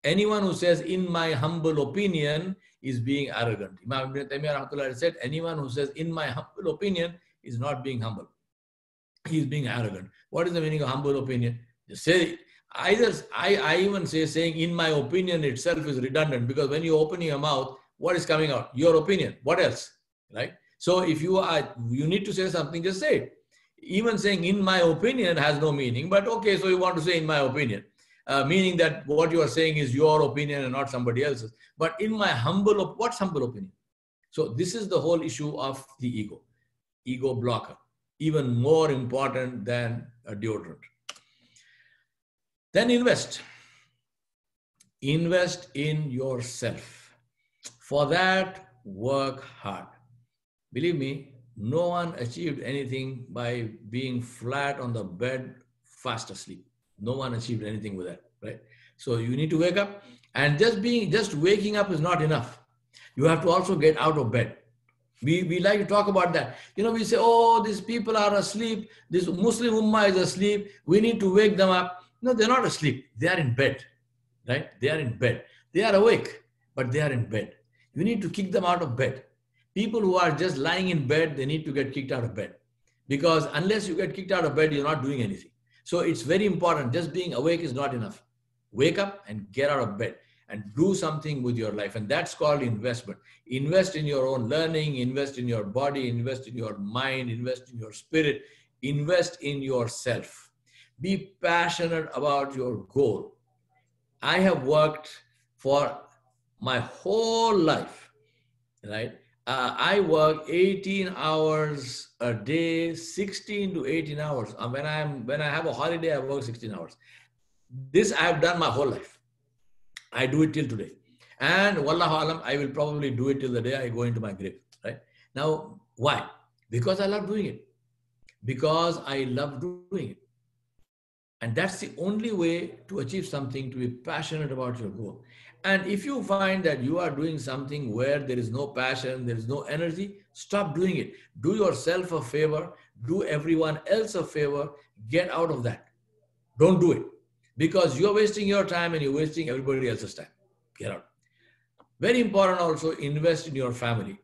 Speaker 1: Anyone who says, in my humble opinion, is being arrogant. Imam Ibn Taymiyyah rahmatullah said, anyone who says, in my humble opinion, is not being humble. He is being arrogant. What is the meaning of humble opinion? Just say, I even say saying in my opinion itself is redundant, because when you open your mouth, what is coming out? Your opinion. What else? Right? So if you need to say something, just say it. Even saying in my opinion has no meaning, but okay, so you want to say in my opinion, meaning that what you are saying is your opinion and not somebody else's. But in my what's humble opinion? So this is the whole issue of the ego blocker, even more important than a deodorant. Then invest in yourself. For that, work hard. Believe me, no one achieved anything by being flat on the bed, fast asleep. No one achieved anything with that, right? So you need to wake up, and just waking up is not enough. You have to also get out of bed. We like to talk about that. We say, oh, these people are asleep. This Muslim Ummah is asleep. We need to wake them up. No, they're not asleep. They are in bed, right? They are in bed. They are awake, but they are in bed. You need to kick them out of bed. People who are just lying in bed, they need to get kicked out of bed. Because unless you get kicked out of bed, you're not doing anything. So it's very important. Just being awake is not enough. Wake up and get out of bed and do something with your life. And that's called investment. Invest in your own learning, invest in your body, invest in your mind, invest in your spirit, invest in yourself. Be passionate about your goal. I have worked for my whole life, right? I work 18 hours a day, 16 to 18 hours. When I have a holiday, I work 16 hours. This I have done my whole life. I do it till today. And wallahu alam, I will probably do it till the day I go into my grave, right? Now, why? Because I love doing it. Because I love doing it. And that's the only way to achieve something, to be passionate about your goal. And if you find that you are doing something where there is no passion, there is no energy, stop doing it. Do yourself a favor, do everyone else a favor, get out of that. Don't do it. Because you're wasting your time and you're wasting everybody else's time. Get out. Very important also, invest in your family.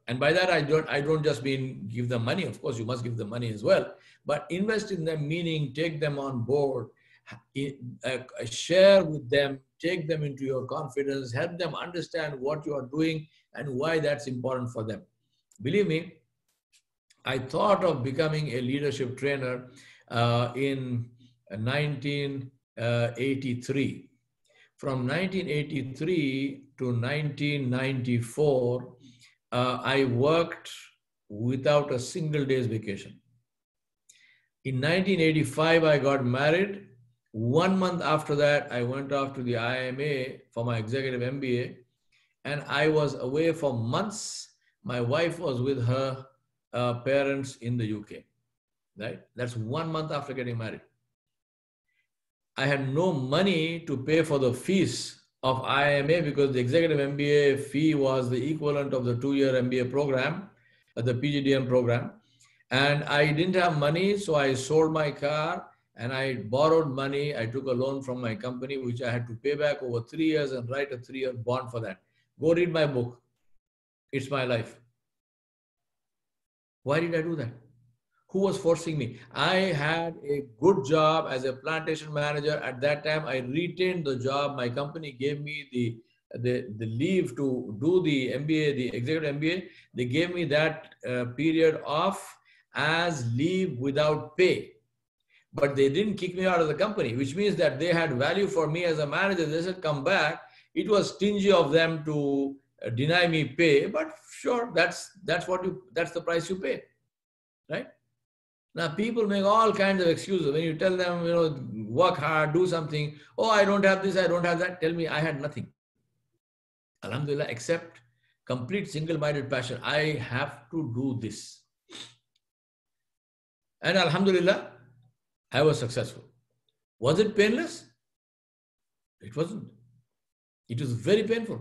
Speaker 1: And by that, I don't just mean give them money. Of course, you must give them money as well. But invest in them, meaning take them on board, share with them, take them into your confidence, help them understand what you are doing and why that's important for them. Believe me, I thought of becoming a leadership trainer in 1983. From 1983 to 1994, I worked without a single day's vacation. In 1985, I got married. 1 month after that, I went off to the IMA for my executive MBA, and I was away for months. My wife was with her parents in the UK, right? That's 1 month after getting married. I had no money to pay for the fees of IMA because the executive MBA fee was the equivalent of the 2-year MBA program, the PGDM program. And I didn't have money, so I sold my car and I borrowed money. I took a loan from my company, which I had to pay back over 3 years and write a 3-year bond for that. Go read my book. It's my life. Why did I do that? Who was forcing me? I had a good job as a plantation manager. At that time, I retained the job. My company gave me the leave to do the MBA, the executive MBA. They gave me that period off as leave without pay. But they didn't kick me out of the company, which means that they had value for me as a manager. They said, come back. It was stingy of them to deny me pay, but sure, that's the price you pay, right? Now people make all kinds of excuses. When you tell them, work hard, do something. Oh, I don't have this, I don't have that. Tell me, I had nothing. Alhamdulillah, except complete single-minded passion. I have to do this. And Alhamdulillah, I was successful. Was it painless? It wasn't. It was very painful.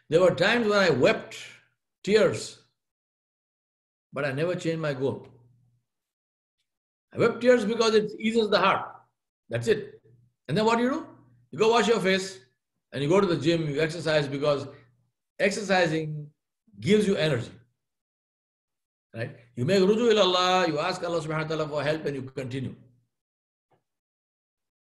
Speaker 1: There were times when I wept tears, but I never changed my goal. I wept tears because it eases the heart. That's it. And then what do? You go wash your face and you go to the gym, you exercise, because exercising gives you energy. Right? You make ruju ilallah, you ask Allah subhanahu wa ta'ala for help and you continue.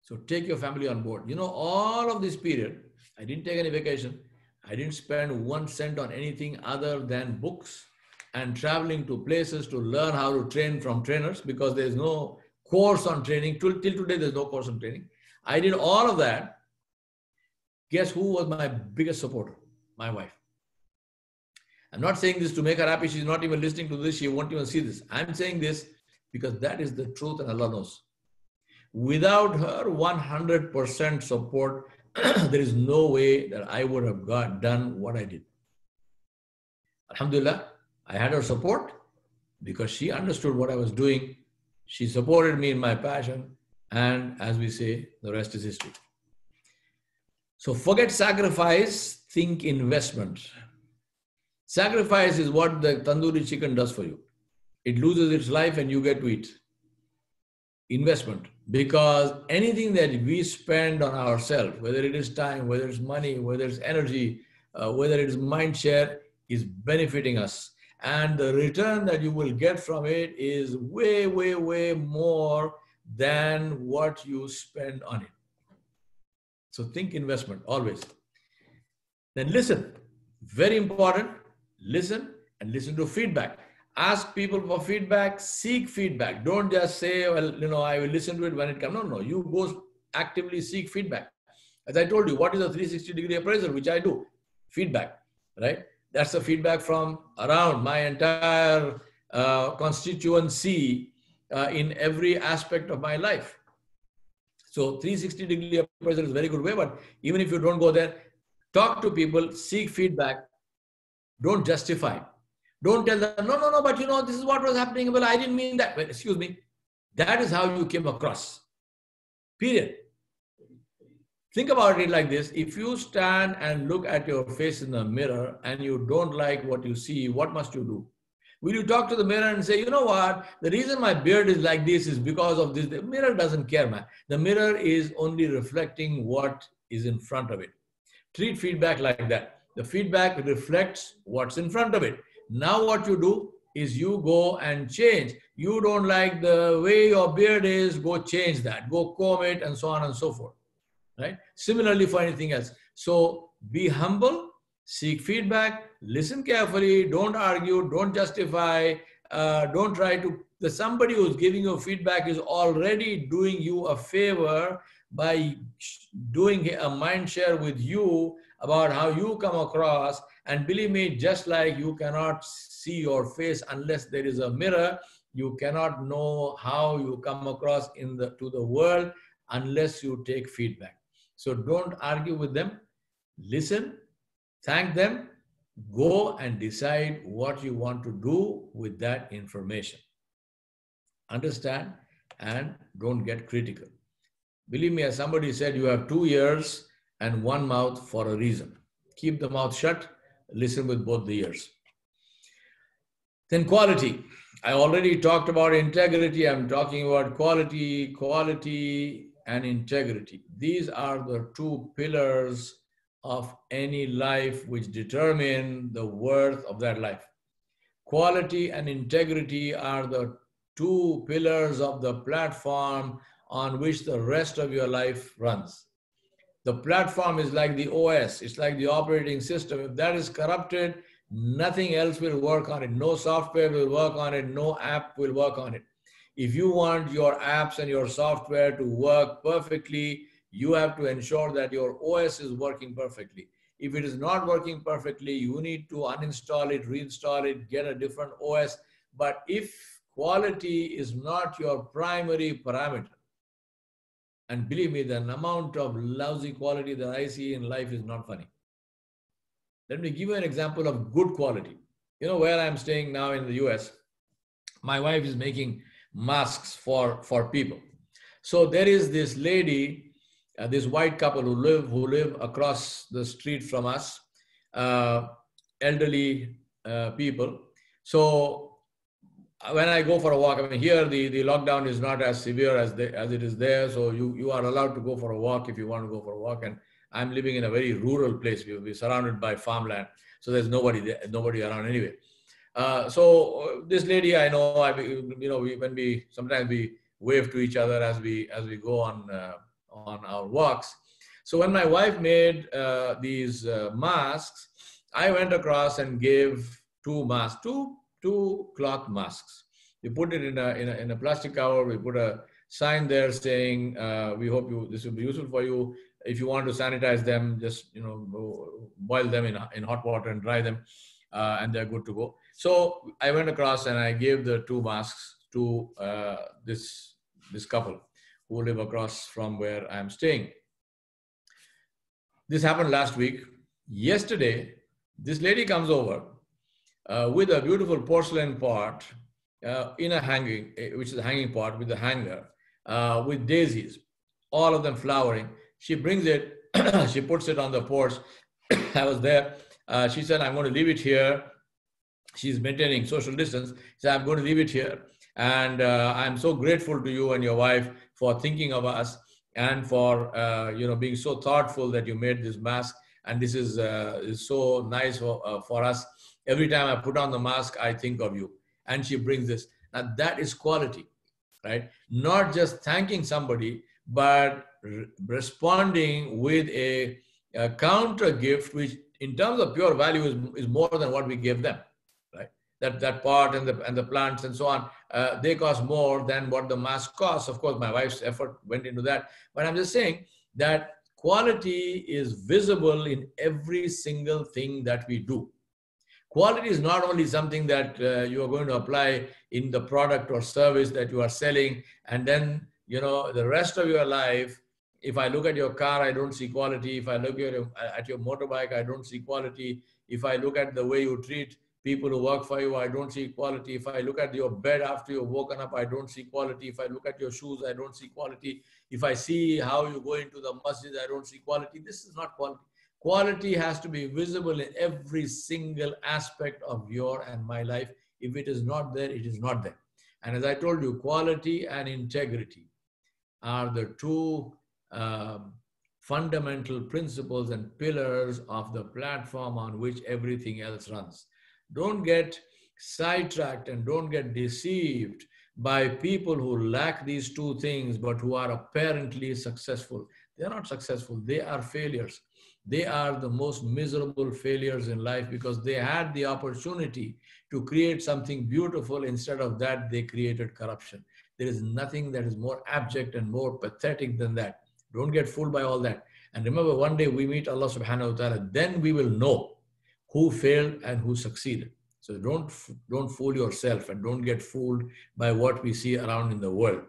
Speaker 1: So take your family on board. All of this period, I didn't take any vacation. I didn't spend 1 cent on anything other than books and traveling to places to learn how to train from trainers, because there's no course on training. Till today, there's no course on training. I did all of that. Guess who was my biggest supporter? My wife. I'm not saying this to make her happy. She's not even listening to this. She won't even see this. I'm saying this because that is the truth and Allah knows. Without her 100% support, there is no way that I would have done what I did. Alhamdulillah, I had her support because she understood what I was doing. She supported me in my passion. And as we say, the rest is history. So forget sacrifice, think investment. Sacrifice is what the tandoori chicken does for you. It loses its life and you get to eat. Investment, because anything that we spend on ourselves, whether it is time, whether it's money, whether it's energy, whether it is mind share, is benefiting us. And the return that you will get from it is way, way, way more than what you spend on it. So think investment always. Then listen, very important, listen and listen to feedback. Ask people for feedback, seek feedback. Don't just say, well, I will listen to it when it comes. No, you go actively seek feedback. As I told you, what is a 360-degree appraisal, which I do? Feedback, right? That's the feedback from around my entire constituency in every aspect of my life. So 360-degree appraisal is a very good way, but even if you don't go there, talk to people, seek feedback, don't justify. Don't tell them, no, but this is what was happening. Well, I didn't mean that. Well, excuse me. That is how you came across. Period. Think about it like this. If you stand and look at your face in the mirror and you don't like what you see, what must you do? Will you talk to the mirror and say, you know what? The reason my beard is like this is because of this. The mirror doesn't care, man. The mirror is only reflecting what is in front of it. Treat feedback like that. The feedback reflects what's in front of it. Now what you do is you go and change. You don't like the way your beard is, go change that. Go comb it and so on and so forth. Right? Similarly for anything else. So be humble, seek feedback, listen carefully, don't argue, don't justify, don't try to. Somebody who's giving you feedback is already doing you a favor by doing a mind share with you about how you come across. And believe me, just like you cannot see your face unless there is a mirror, you cannot know how you come across to the world unless you take feedback. So don't argue with them, listen, thank them, go and decide what you want to do with that information. Understand and don't get critical. Believe me, as somebody said, you have 2 ears and 1 mouth for a reason. Keep the mouth shut. Listen with both the ears. Then quality. I already talked about integrity. I'm talking about quality and integrity. These are the 2 pillars of any life which determine the worth of that life. Quality and integrity are the two pillars of the platform on which the rest of your life runs. The platform is like the OS, it's like the operating system. If that is corrupted, nothing else will work on it. No software will work on it, no app will work on it. If you want your apps and your software to work perfectly, you have to ensure that your OS is working perfectly. If it is not working perfectly, you need to uninstall it, reinstall it, get a different OS. But if quality is not your primary parameter, and believe me, the amount of lousy quality that I see in life is not funny. Let me give you an example of good quality. You know, where I'm staying now in the US, my wife is making masks for people. So there is this lady, this white couple who live across the street from us, elderly people. So when I go for a walk, I mean, here the lockdown is not as severe as it is there. So you are allowed to go for a walk if you want to go for a walk. And I'm living in a very rural place. We're surrounded by farmland. So there's nobody there, nobody around anyway. So this lady, I know, sometimes we wave to each other as we go on our walks. So when my wife made these masks, I went across and gave two masks, two cloth masks. We put it in a plastic cover. We put a sign there saying, "We hope this will be useful for you. If you want to sanitize them, just boil them in hot water and dry them, and they're good to go." So I went across and I gave the two masks to this couple who live across from where I'm staying. This happened last week. Yesterday, this lady comes over with a beautiful porcelain pot in a hanging, which is a hanging pot with a hanger, with daisies, all of them flowering. She brings it, she puts it on the porch. I was there. She said, "I'm going to leave it here." She's maintaining social distance. She said, "I'm going to leave it here. And I'm so grateful to you and your wife for thinking of us and for being so thoughtful that you made this mask. And this is so nice for us. Every time I put on the mask, I think of you." And she brings this. Now that is quality, right? Not just thanking somebody, but responding with a counter gift, which in terms of pure value is more than what we gave them, right? That pot and the plants and so on, they cost more than what the mask costs. Of course, my wife's effort went into that. But I'm just saying that quality is visible in every single thing that we do. Quality is not only something that you are going to apply in the product or service that you are selling, and then, the rest of your life, if I look at your car, I don't see quality. If I look at your motorbike, I don't see quality. If I look at the way you treat people who work for you, I don't see quality. If I look at your bed after you've woken up, I don't see quality. If I look at your shoes, I don't see quality. If I see how you go into the masjid, I don't see quality. This is not quality. Quality has to be visible in every single aspect of your and my life. If it is not there, it is not there. And as I told you, quality and integrity are the two fundamental principles and pillars of the platform on which everything else runs. Don't get sidetracked and don't get deceived by people who lack these two things, but who are apparently successful. They are not successful. They are failures. They are the most miserable failures in life because they had the opportunity to create something beautiful. Instead of that, they created corruption. There is nothing that is more abject and more pathetic than that. Don't get fooled by all that. And remember, one day we meet Allah subhanahu wa ta'ala, then we will know who failed and who succeeded. So don't fool yourself and don't get fooled by what we see around in the world.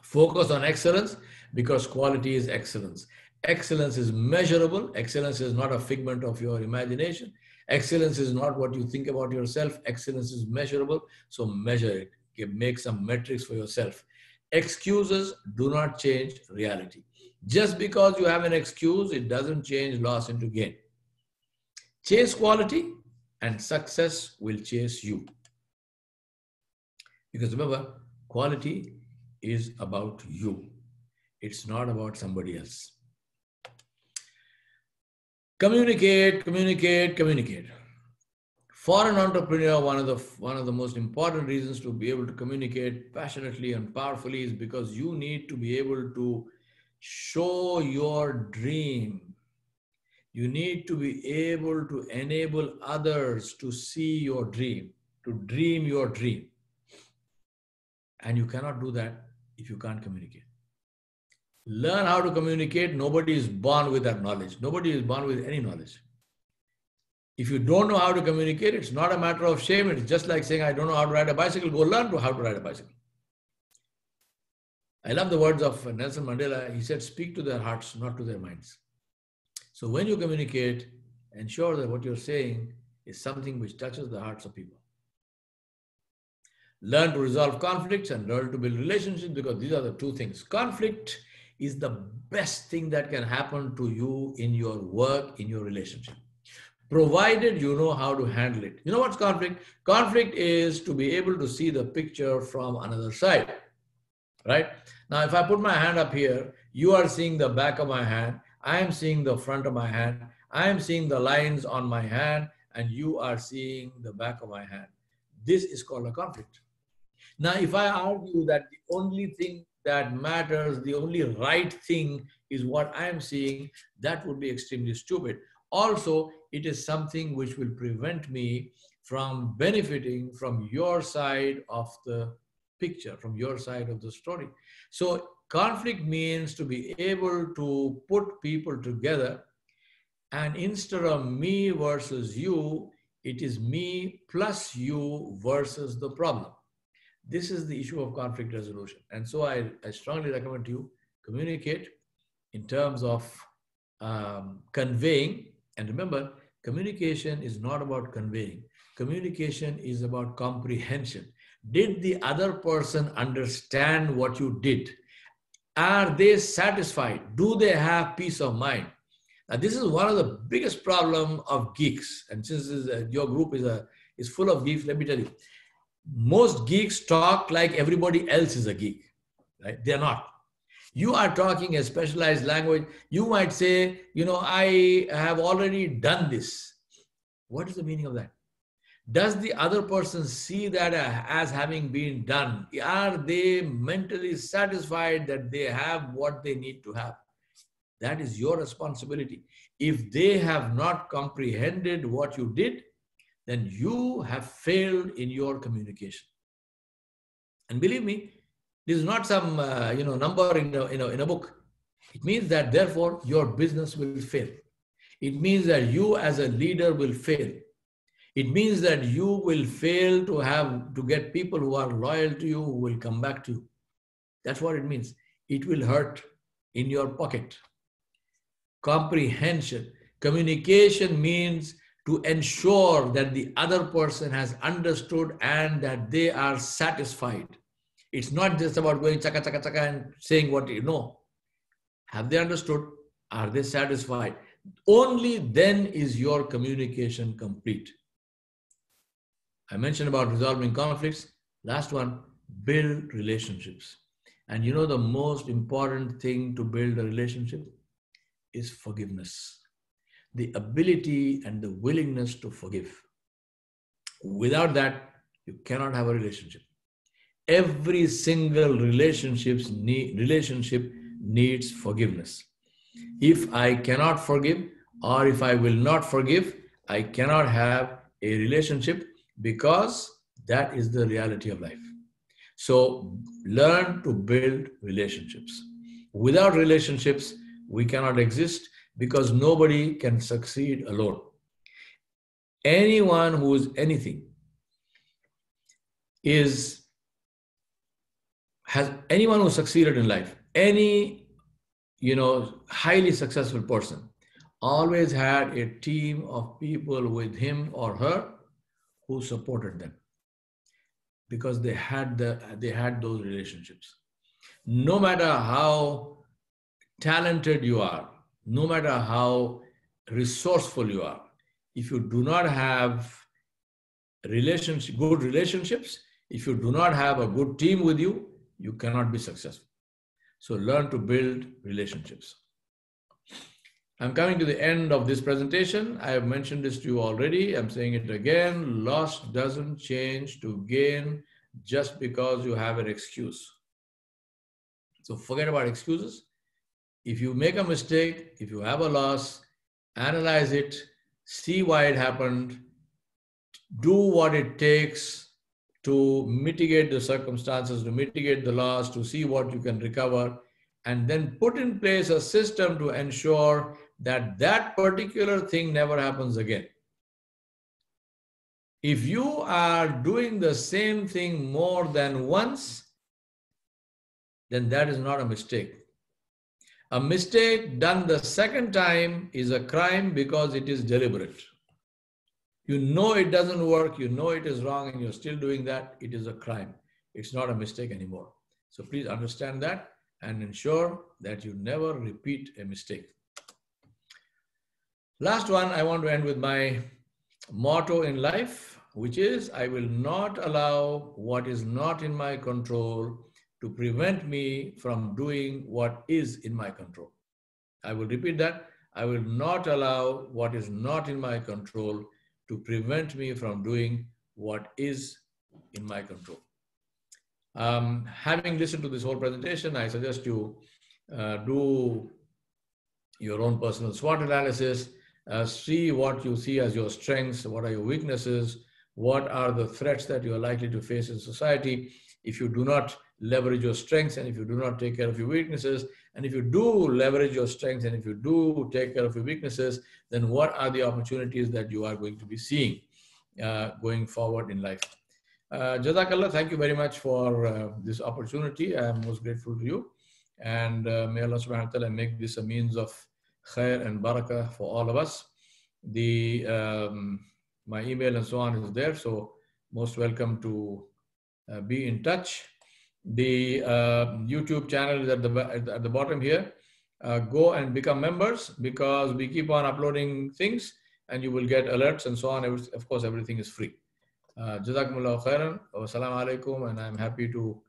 Speaker 1: Focus on excellence because quality is excellence. Excellence is measurable. Excellence is not a figment of your imagination. Excellence is not what you think about yourself. Excellence is measurable. So measure it. Make some metrics for yourself. Excuses do not change reality. Just because you have an excuse, it doesn't change loss into gain. Chase quality and success will chase you. Because remember, quality is about you. It's not about somebody else. Communicate, communicate, communicate. For an entrepreneur, one of the most important reasons to be able to communicate passionately and powerfully is because you need to be able to show your dream. You need to be able to enable others to see your dream, to dream your dream. And you cannot do that if you can't communicate. Learn how to communicate. Nobody is born with that knowledge. Nobody is born with any knowledge. If you don't know how to communicate, it's not a matter of shame. It's just like saying, I don't know how to ride a bicycle. Go learn how to ride a bicycle. I love the words of Nelson Mandela. He said, speak to their hearts, not to their minds. So when you communicate, ensure that what you're saying is something which touches the hearts of people. Learn to resolve conflicts and learn to build relationships, because these are the two things. Conflict is the best thing that can happen to you in your work, in your relationship, provided you know how to handle it. You know what's conflict? Conflict is to be able to see the picture from another side, right? Now, if I put my hand up here, you are seeing the back of my hand. I am seeing the front of my hand. I am seeing the lines on my hand, and you are seeing the back of my hand. This is called a conflict. Now, if I argue that the only thing that matters, the only right thing is what I am seeing, that would be extremely stupid. Also, it is something which will prevent me from benefiting from your side of the picture, from your side of the story. So conflict means to be able to put people together, and instead of me versus you, it is me plus you versus the problem. This is the issue of conflict resolution. And so I strongly recommend you communicate in terms of conveying. And remember, communication is not about conveying. Communication is about comprehension. Did the other person understand what you did? Are they satisfied? Do they have peace of mind? Now, this is one of the biggest problems of geeks. And since your group is full of geeks, let me tell you, most geeks talk like everybody else is a geek, right? They're not. You are talking a specialized language. You might say, I have already done this. What is the meaning of that? Does the other person see that as having been done? Are they mentally satisfied that they have what they need to have? That is your responsibility. If they have not comprehended what you did, then you have failed in your communication. And believe me, this is not some number in a book. It means that therefore your business will fail. It means that you as a leader will fail. It means that you will fail to get people who are loyal to you, who will come back to you. That's what it means. It will hurt in your pocket. Comprehension. Communication means to ensure that the other person has understood and that they are satisfied. It's not just about going chaka chaka chaka and saying what you know. Have they understood? Are they satisfied? Only then is your communication complete. I mentioned about resolving conflicts. Last one, build relationships. And the most important thing to build a relationship is forgiveness. The ability and the willingness to forgive. Without that, you cannot have a relationship. Every single relationship needs forgiveness. If I cannot forgive, or if I will not forgive, I cannot have a relationship, because that is the reality of life. So learn to build relationships. Without relationships, we cannot exist, because nobody can succeed alone. Anyone who is anything anyone who succeeded in life, any highly successful person, always had a team of people with him or her who supported them, because they had those relationships. No matter how talented you are, no matter how resourceful you are, if you do not have good relationships, if you do not have a good team with you, you cannot be successful. So learn to build relationships. I'm coming to the end of this presentation. I have mentioned this to you already. I'm saying it again. Loss doesn't change to gain just because you have an excuse. So forget about excuses. If you make a mistake, if you have a loss, analyze it, see why it happened, do what it takes to mitigate the circumstances, to mitigate the loss, to see what you can recover, and then put in place a system to ensure that that particular thing never happens again. If you are doing the same thing more than once, then that is not a mistake. A mistake done the second time is a crime because it is deliberate. You know it doesn't work, you know it is wrong, and you're still doing that, it is a crime. It's not a mistake anymore. So please understand that and ensure that you never repeat a mistake. Last one, I want to end with my motto in life, which is, I will not allow what is not in my control to prevent me from doing what is in my control. I will repeat that. I will not allow what is not in my control to prevent me from doing what is in my control. Having listened to this whole presentation, I suggest you do your own personal SWOT analysis, see what you see as your strengths, what are your weaknesses, what are the threats that you are likely to face in society if you do not leverage your strengths and if you do not take care of your weaknesses. And if you do leverage your strengths and if you do take care of your weaknesses, then what are the opportunities that you are going to be seeing going forward in life? Jazakallah, thank you very much for this opportunity. I am most grateful to you. And may Allah subhanahu wa ta'ala make this a means of khair and barakah for all of us. My email and so on is there, so most welcome to be in touch. The YouTube channel is at the bottom here. Go and become members because we keep on uploading things and you will get alerts and so on. Of course, everything is free. Jazakumullahu khairan. Wassalamu alaikum, and I'm happy to